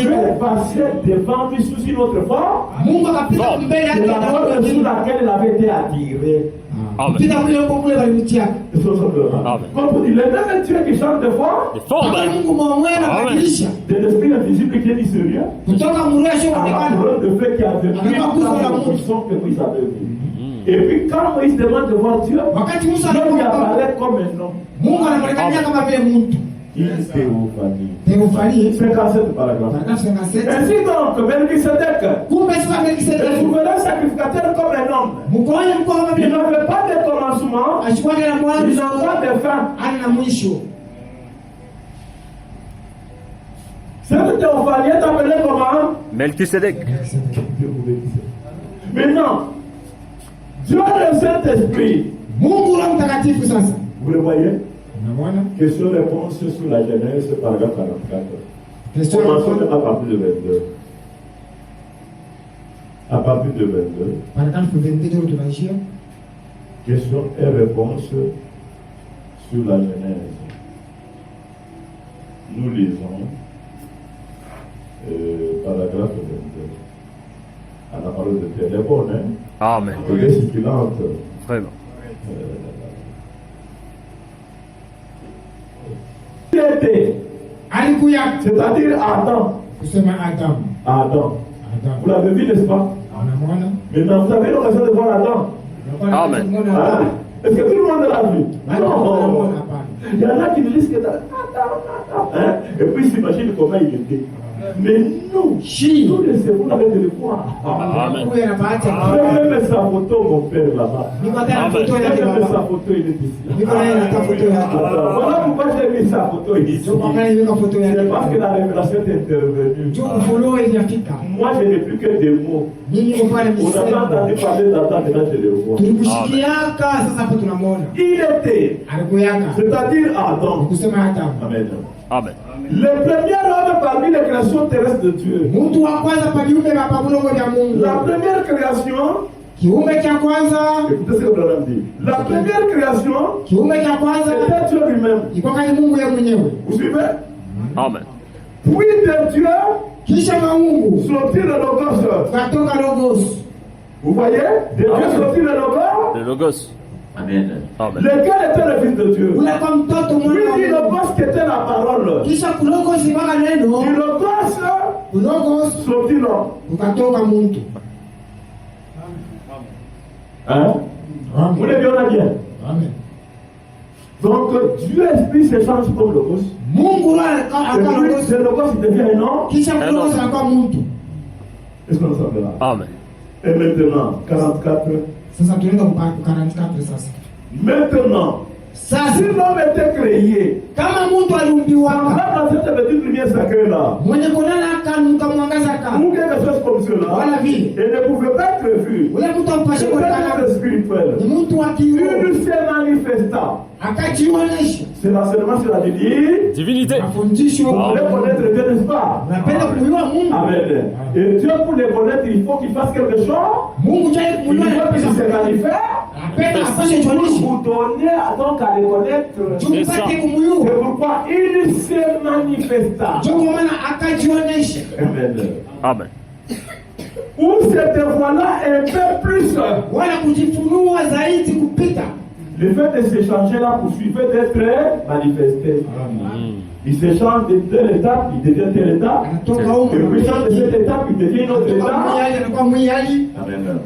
Dieu est passé devant lui sous une autre forme. C'est la forme sous laquelle il avait été attiré. Amen. Comme vous dites, le même Dieu qui chante de foi, de l'esprit invisible qui est mystérieux, à la parole de feu qui a venu, à la puissance que vous avez vu. Et puis quand Moïse demande de voir Dieu, Dieu lui apparaît comme un homme. Une théophanie. 57 paragraphe. Ainsi donc, Melchisédek, le souverain sacrificateur comme un homme. Il n'avait pas de commencement, il n'a pas de fin. Cette théophanie est appelée comment? Melchisedec. Maintenant, Dieu le Saint-Esprit. Mungu Roho Mtakatifu sasa. Vous le voyez? Unaona? Question-réponse sur la Genèse, paragraphe 44. Commençons à partir de 22. À partir de 22. Paragraphe 22 tunaishia. Question et réponse sur la Genèse. Nous lisons paragraphe 22. À la parole de Dieu. Elle est bonne, hein? Amen. Elle est circulante. Vraiment. Il était, Alikuya. c'est-à-dire Adam. Kusema Adam. Adam. Adam. Vous l'avez vu, n'est-ce pas? Unamwona? Maintenant, vous avez l'occasion de voir Adam. Amen. Ah, est-ce que tout le monde l'a vu? Non. Hapana. Il y en a qui me disent que Adam. Hein? Et puis ils s'imaginent comment il était. Mais nous, nous les vous l'avez de le voir. Amen. Huyu ana bahati ya Je vais mettre sa photo, mon père, là-bas. niko tena foto Je yake vais mettre sa baba. photo, il est ici. Niko naye nataka foto yake. Voilà pourquoi j'ai mis sa photo ici. Ndio kwa maana nimeweka foto C'est yake. parce que la révélation est intervenue. Ndio ufunuo ilifika. Moi, je n'ai plus que des mots. Mimi niko pale On n'a pas msema. entendu parler d'Adam, maintenant je le vois. Tulikushikiaka sasa hapo tunamwona. Il était, Alikuyaka. c'est-à-dire Adam. Kusema Adam. Amen. Amen. Le premier homme parmi les créations terrestres de Dieu. Mtu wa kwanza pa viumbe vya pabulongo vya Mungu. La première création, Kiumbe cha kwanza, écoutez ce que Abraham dit. La première création, kiumbe cha kwanza c'était Dieu lui-même. ilikuwa kani Mungu yeye mwenyewe. Vous suivez? Amen. Puis de Dieu Kisha Mungu sortit le logos. katoka Logos. Vous voyez? De Dieu sortit le logos. Le Logos. Amen. Amen. Lequel était le fils de Dieu? Ule kwa mtoto Puis mwana dit wa le Mungu. logos qui était la parole. Kisha Logos ibaka neno, Du logos Logos sortit l'homme. ukatoka mtu. Hein? Vous Amen. les bien bien. Amen. Donc Dieu Esprit s'échange comme logos. Mungu Et aka puis Logos. ce logos il devient un homme. Kisha Logos akawa mtu. Est-ce qu'on s'en là? Amen. Et maintenant, 44. Sasa tunaenda kwa 44 sasa. Maintenant, si Sasa l'homme était créé, kama mtu aliumbiwaka dans cette petite lumière sacrée là, mwenye kunena akanuka mwangaza ka ou quelque chose comme cela, wala vile il ne pouvait pas être vu. ule mtu ampashe C'était kuonekana le spirituel. ni mtu wa kiroho Il se manifesta. akajionyesha. C'est l'enseignement sur la Bible. Divinité. Mafundisho Vous voulez connaître Dieu, n'est-ce pas? unapenda kujua Mungu. Amen. Et Dieu, pour le connaître, il faut qu'il fasse quelque chose. Mungu jai Il kumjua faut qu'il se manifeste. apenda apashe jionyesha Vous donnez donc à le connaître. juu ça. upate C'est kumjua. pourquoi il se manifesta. Juu kwa maana akajionyesha. Amen. Amen. Où cette voix-là un peu plus. Wala kujifunua zaidi kupita. Le fait de s'échanger là poursuivait d'être manifesté. Il s'échange de telle étape, il devient telle étape. Anatoka Et huko puis change de cette étape, il devient une autre anatoka étape. mwiyali anakuwa mwiyali Amen.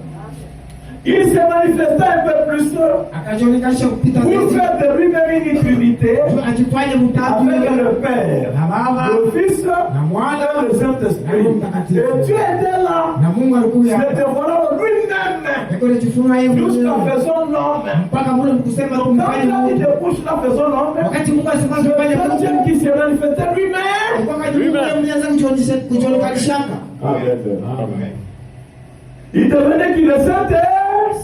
Il s'est manifesté un peu plus akajionekana kupita pour zaidi. faire de lui-même une trinité Juu ajifanye mtatu avec le Père, na Baba le Fils na Mwana et le Saint-Esprit. Et Dieu était là. na Mungu alikuja C'était voilà lui-même akole jifunua yeye jusqu'à mwenyewe faire son homme. mpaka mule mkusema Donc quand kumfanye il a dit Mungu. de bouche là fait son homme, Wakati Mungu asema kumfanye c'est Dieu Mungu qui s'est manifesté lui-même. mpaka Mungu mwenyewe kujionyesha kujionekana. Amen. Il devenait qui le Saint-Esprit.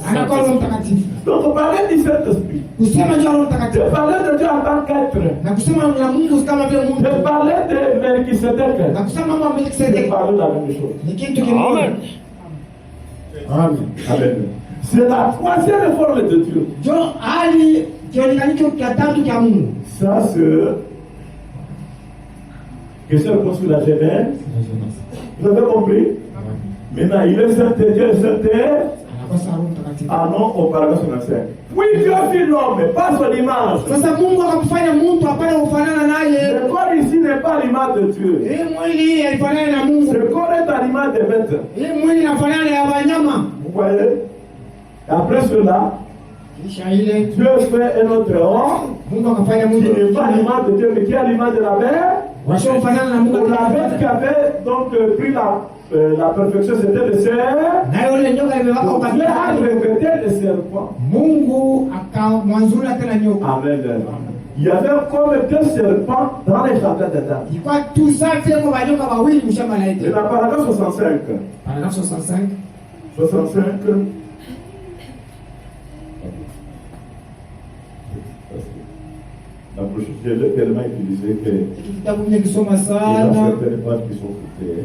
Anakuwa Roho Mtakatifu. Donc on parlait du Saint-Esprit. Kusema juu ya Roho Je Mtakatifu parlais de Dieu en tant qu'être. na kusema na Mungu kama vile Mungu Je parlais de Melchisedec. na kusema mambo ya Je Melkisedeki parlais de la même chose. ni kitu kimoja. Amen. Amen. Amen. C'est la troisième forme de Dieu. Jo hali kionekanicho kia tatu kia Mungu. Ça, c'est question réponse sur la Genèse. Vous avez compris? Maintenant, il est saint et Dieu est saint. Anakosa Roho Mtakatifu. Ah non, au paragraphe 55. Oui, Dieu fit l'homme, pas son image. Sasa Mungu akamfanya mtu apate kufanana naye. Le corps ici n'est pas l'image de Dieu. Hii mwili alifanana na Mungu. Le corps est à l'image des bêtes. Hii mwili inafanana na wanyama. Vous voyez? Après cela, Kisha ile Dieu fait un autre homme Mungu akafanya qui mtu n'est pas l'image de Dieu, mais qui a l'image de la bête. washofanana na Mungu. La bête qui avait donc pris la perfection, c'était le cerf. Na yule nyoka imewaka Donc Dieu a ukabila. répété le serpent. Mungu akamwanzura tena nyoka. Amen. Il y avait comme 2 serpents dans les jardins d'Adam. Et dans paragraphe 65. Paragraphe 65. 65. La prochaine, je l'ai tellement utilisé que il y a certaines pages qui sont coupées.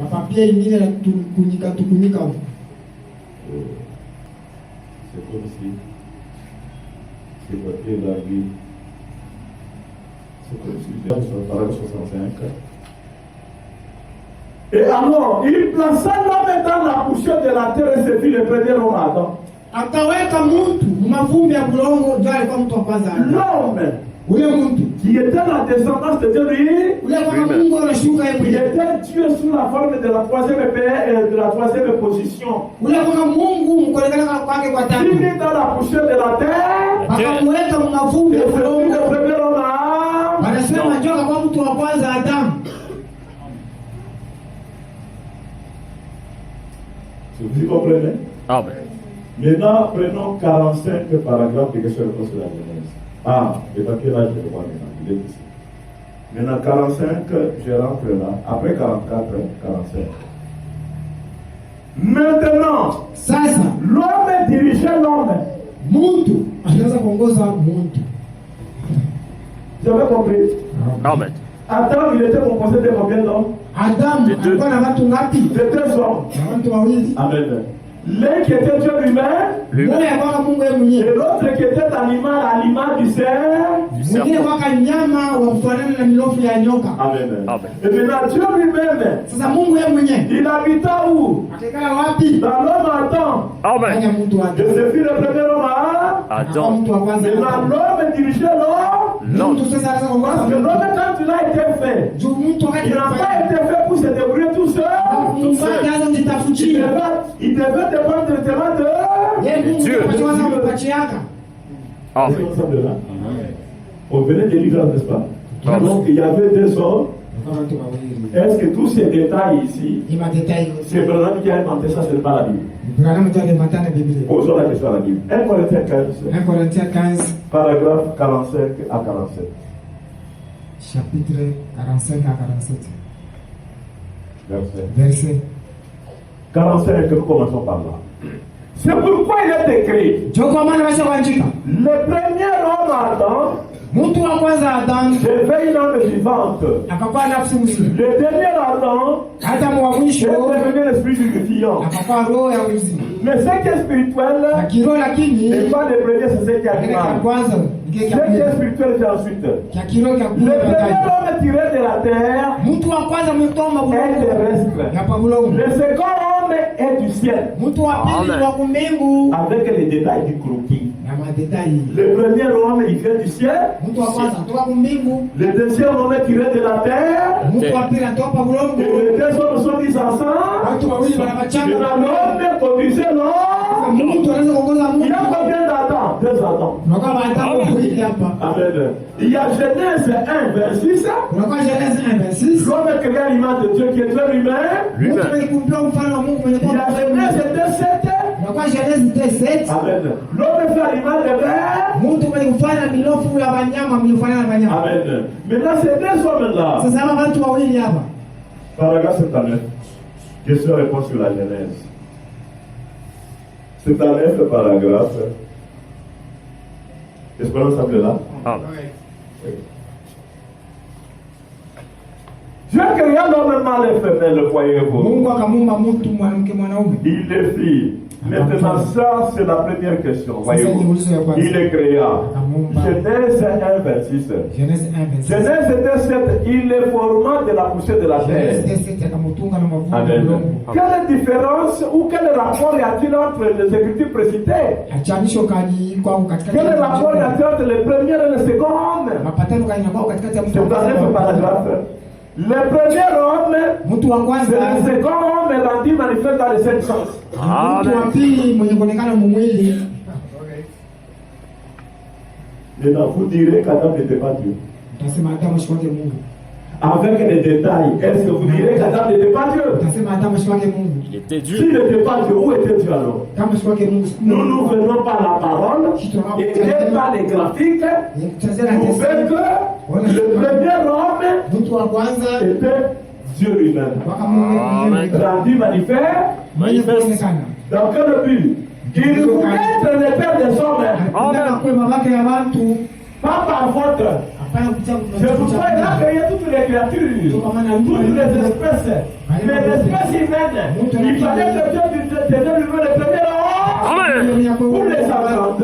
C'est comme si ces papiers-là, c'est comme si j'ai sur le paragraphe 65. Et alors, il plaça l'homme dans la poussière de la terre et se fit le premier homme Adam. L'homme qui était la descendance de Dieu, il était Dieu sous la forme de la troisième position. Il est dans la poussière de la terre. Et c'est le premier homme. Vous comprenez? Amen. Maintenant, prenons 45 paragraphes de question-réponse de la Genèse. Le papier là, je le vois maintenant, il est ici. Maintenant, 45, je rentre là. Après 44, 45. Maintenant, l'homme dirigeait l'homme. Vous avez compris? Amen. Adam, il était composé de combien d'hommes? De 2 hommes. Amen. L'un qui était Dieu lui-même, et l'autre qui était animal à l'image du cerf. Amen. Et maintenant Dieu lui-même, il habita où? Dans l'homme Adam. Amen. Et ce fut le premier homme Adam. Maintenant l'homme dirigeait l'homme. Parce que l'homme, quand il a été fait, il n'a pas été fait pour se débrouiller tout seul. Il devait dépendre directement de Dieu. Amen. On venait de l'Israël, n'est-ce pas? Donc il y avait 2 hommes. Est-ce que tous ces détails ici, c'est Branham qui a inventé ça, ce n'est pas la Bible? Posons la question à la Bible. 1 Corinthiens 15, paragraphe 45 à 47. Chapitre 45 à 47. Verset 45, nous commençons par là. C'est pourquoi il est écrit: le premier homme Adam devait une âme vivante. Le dernier Adam est devenu l'esprit vivifiant. Mais ce qui est spirituel n'est pas le premier, c'est ce qui est animal. Ce qui est spirituel, c'est ensuite. Le premier homme tiré de la terre est terrestre. Le second homme est du ciel. Avec les détails du croquis. Le premier homme, il vient du ciel. Le deuxième homme est tiré de la terre. Et les 2 hommes sont mis ensemble. Et l'homme conduisait l'homme. Il y a combien d'Adam? 2 Adams. Amen. Il y a Genèse 1, verset 6. L'homme est créé à l'image de Dieu qui est Dieu lui-même. Il y a Genèse 2, 7. Amen. L'homme est fait à l'image de Amen. Maintenant, ces 2 hommes-là. Paragraphe 79. Question-réponse sur la Genèse. 79 paragraphe. Est-ce qu'on ensemble là? Dieu créa l'homme mâle et femelle, voyez-vous. Il les fit. Maintenant, ça, c'est la première question. Voyez-vous. Il les créa. Genèse 1, 26. Genèse 2, 7. Il les forma de la poussière de la terre. Amen. Quelle différence ou quel rapport y a-t-il entre les écritures précitées? Quel rapport y a-t-il entre le premier et le second homme? C'est dans ce paragraphe. Le premier homme, c'est le second homme rendu manifeste dans les 7 sens. Maintenant, vous direz qu'Adam n'était pas Dieu. avec les détails, est-ce que vous direz qu'Adam n'était pas Dieu? Il était Dieu. S'il n'était pas Dieu, où était Dieu alors? Nous venons par la parole et par les graphiques pour faire que le premier homme était Dieu lui-même. Rendu manifeste. Dans quel but? Il faut être le père des hommes. Pas par faute. C'est pourquoi il a créé toutes les créatures, toutes les espèces. Mais l'espèce humaine, il fallait que Dieu lui donne le premier homme pour les savants.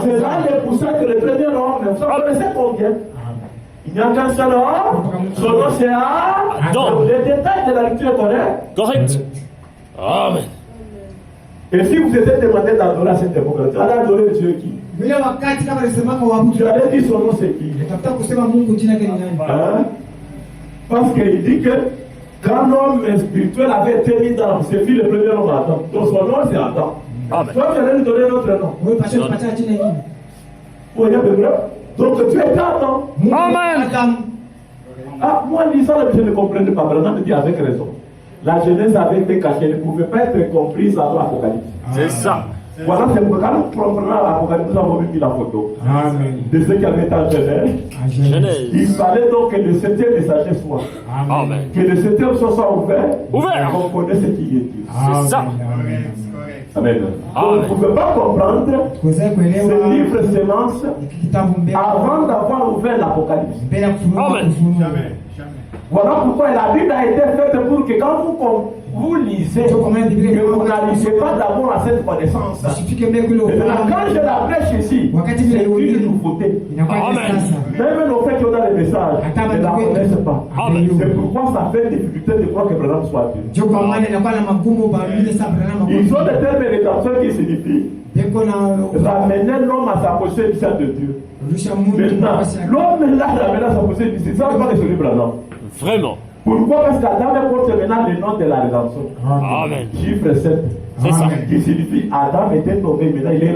C'est là pour ça que le premier homme, vous connaissez combien? Il n'y a qu'un seul homme, son nom c'est Adam. Les détails de la lecture correcte. Correct. Amen. Et si vous étiez demandé d'adorer à cette époque, tu allais adorer Dieu qui? Tu allais dire son nom c'est qui? Hein? Parce qu'il dit que quand l'homme spirituel avait été mis dans ses filles, le premier homme Adam. Donc son nom c'est Adam. Amen. Toi tu allais lui donner notre nom. Donc tu es Adam. Amen. Ah, moi lisant je ne comprenais pas. Branham me dit avec raison. La Genèse avait été cachée, elle ne pouvait pas être comprise dans l'Apocalypse. C'est ça. Voilà, c'est pourquoi quand nous prenons l'Apocalypse, nous avons mis la photo de ce qui avait été en Genèse. Il fallait donc que le septième messager soit. Amen. Que le septième soit ouvert. Ouvert. Et qu'on connaisse ce qui est Dieu. C'est ça. Amen. On ne pouvait pas comprendre ce livre sémence avant d'avoir ouvert l'Apocalypse. Amen. Voilà pourquoi la Bible a été faite pour que quand vous lisez, que vous n'alisez pas d'abord à cette connaissance. Quand je la prêche ici, c'est une nouveauté. Même nos frères qui ont dans les messages ne la connaissent pas. C'est pourquoi ça fait difficulté de croire que Branham soit Dieu. Ils ont des termes de rédemption qui signifient ramener l'homme à sa possession de Dieu. Maintenant, l'homme là ramené à sa possession, c'est ça pas que c'est Branham. Vraiment. Pourquoi? Parce qu'Adam porte maintenant le nom de la rédemption. Amen. Chiffre 7. C'est ça. Qui signifie Adam était tombé, maintenant il est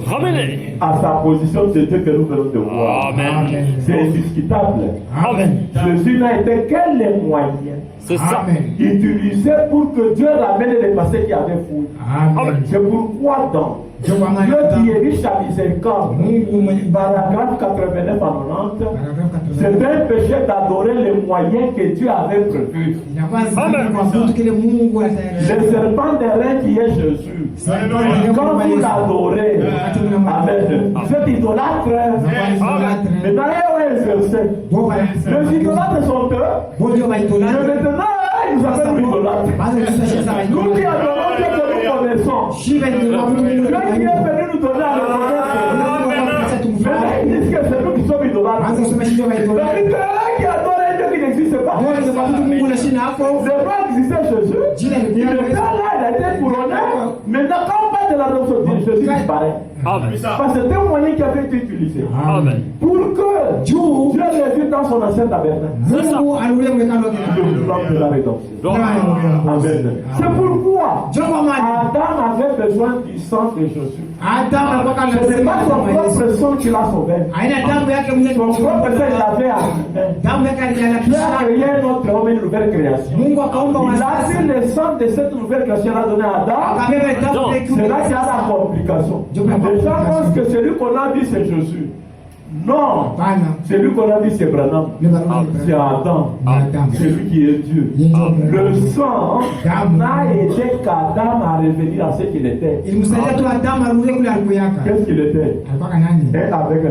ramené à sa position de Dieu que nous venons de voir. Amen. C'est indiscutable. Amen. Ceci n'a été que les moyens. C'est ça. Utilisés pour que Dieu ramène les passés qui avaient fouillé. C'est pourquoi donc Dieu qui est riche à miséricorde, paragraphe 89 à 90, c'est un péché d'adorer les moyens que Dieu avait prévus. Le serpent des reins qui est Jésus. Quand vous l'adorez, amen, vous êtes idolâtre. Maintenant, il est exercé. Les idolâtres sont eux. Maintenant, ils appellent idolâtres. Nous qui adorons Dieu que nous connaissons. Dieu qui est venu nous donner à reconnaître. Mais ils disent que c'est nous qui sommes idolâtres. C'est-à-dire qui adore un Dieu qui n'existe pas. C'est pas exister Jésus. Il était là, il a été couronné. Maintenant, quand on parle de la rédemption, Jésus disparaît. Parce que c'était un moyen qui avait été utilisé. Amen. Pour que Dieu l'ait vu dans son ancien tabernacle. C'est ça. Le plan de la rédemption. Amen. C'est pourquoi Adam avait besoin du sang de Jésus. Ce n'est pas son propre sang qui l'a sauvé. Son propre sang l'avait à Dieu a créé notre homme une nouvelle création. Il a pris le sang de cette nouvelle création à donner à Adam. C'est là qu'il y a la complication. Les gens pensent que celui qu'on a vu c'est Jésus. Non, celui qu'on a vu c'est Branham. C'est Adam. C'est lui qui est Dieu. Le sang n'a aidé qu'Adam à revenir à ce qu'il était. Qu'est-ce qu'il était? Avec un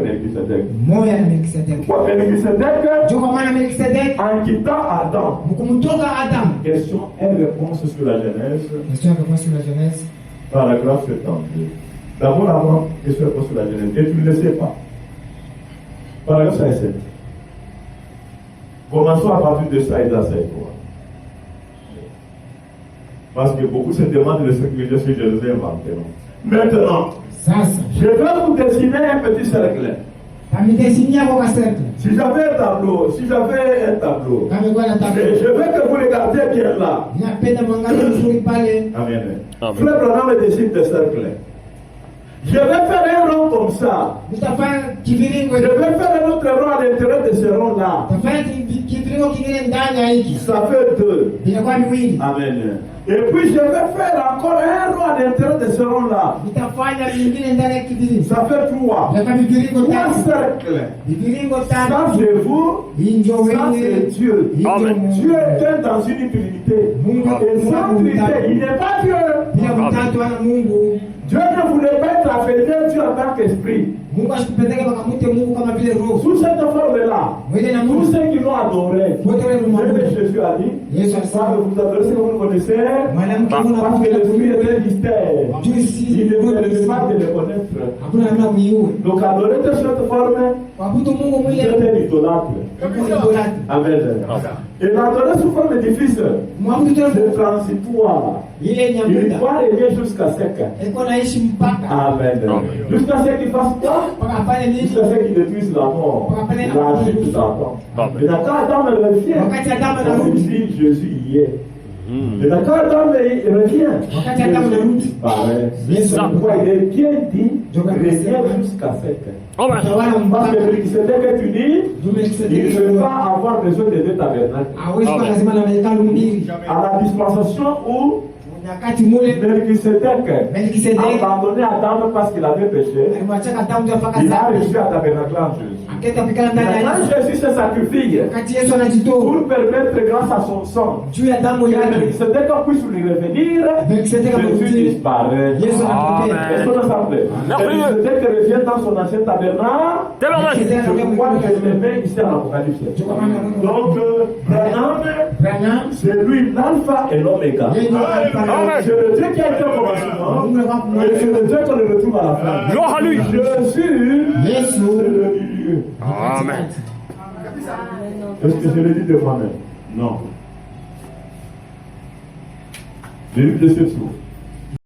Melchisedec. En quittant Adam. Question et réponse sur la Genèse. Paragraphe 72. D'abord, avant, question et réponse sur la Genèse. Et tu ne le sais pas. Paragraphe 57. Commençons à partir de ça et dans cette fois. Parce que beaucoup se demandent de ce que je vous ai inventé. Maintenant, je vais vous dessiner un petit cercle. Si j'avais un tableau, je veux que vous regardiez bien là. Amen. Frère Branham me dessine des cercles. Je vais faire un rond comme ça. Utafanya kiviringo. Je vais faire un autre rond à l'intérieur de ce rond-là. Utafanya kiviringo kingine ndani ya hiki. Ça fait 2. Inakuwa miwili. Amen. Et puis je vais faire encore un rond à l'intérieur de ce rond-là. Utafanya nyingine ndani ya kiviringo. Ça fait 3. Inakuwa miviringo 3 tatu. cercles. Miviringo Ça tatu. c'est vous. Ça c'est Dieu. Amen. Dieu est dans une trinité. Et sans trinité, il n'est pas Dieu. Bila utatu wana Mungu. Dieu ne voulait pas être appelé Dieu en tant qu'esprit. Mungu asikupendeke wakamwite Mungu kama vile roho. Sous cette forme-là, tous ceux qui l'ont adoré, Jésus a dit, vous adorez ce que vous connaissez, parce que l'esprit est un mystère. Il ne voulait pas de le connaître. Donc adorer de cette forme, Dieu est idolâtre. Amen. Et l'adorer sous forme de fils, c'est transitoire. Il doit régner jusqu'à ce que. Amen. Jusqu'à ce qu'il fasse quoi? Jusqu'à ce qu'il détruise la mort. La chute d'Adam. Et quand Adam revient, ici Jésus y est. Et quand Adam revient, Jésus paraît. C'est pourquoi il est bien dit, revient jusqu'à ce que. Parce que Melchisédek est uni, il ne peut pas avoir besoin de deux tabernacles. À la dispensation où Melchisédek a abandonné Adam parce qu'il avait péché, il a reçu à tabernacle en Jésus. Quand Jésus se sacrifie pour permettre grâce à son sang, Melchisédek puisse lui revenir, Jésus disparaît. Est-ce que vous savez? Melchisédek revient dans son ancien tabernacle. Je crois que les mains ici à l'Apocalypse. Donc, Branham, c'est lui l'alpha et l'oméga. C'est le Dieu qui a été au commencement, et c'est le Dieu qu'on le retrouve à la fin. Gloire à lui. Jésus, c'est le milieu. Amen. Est-ce que je le dis de moi-même? Non. Je lis de cette source.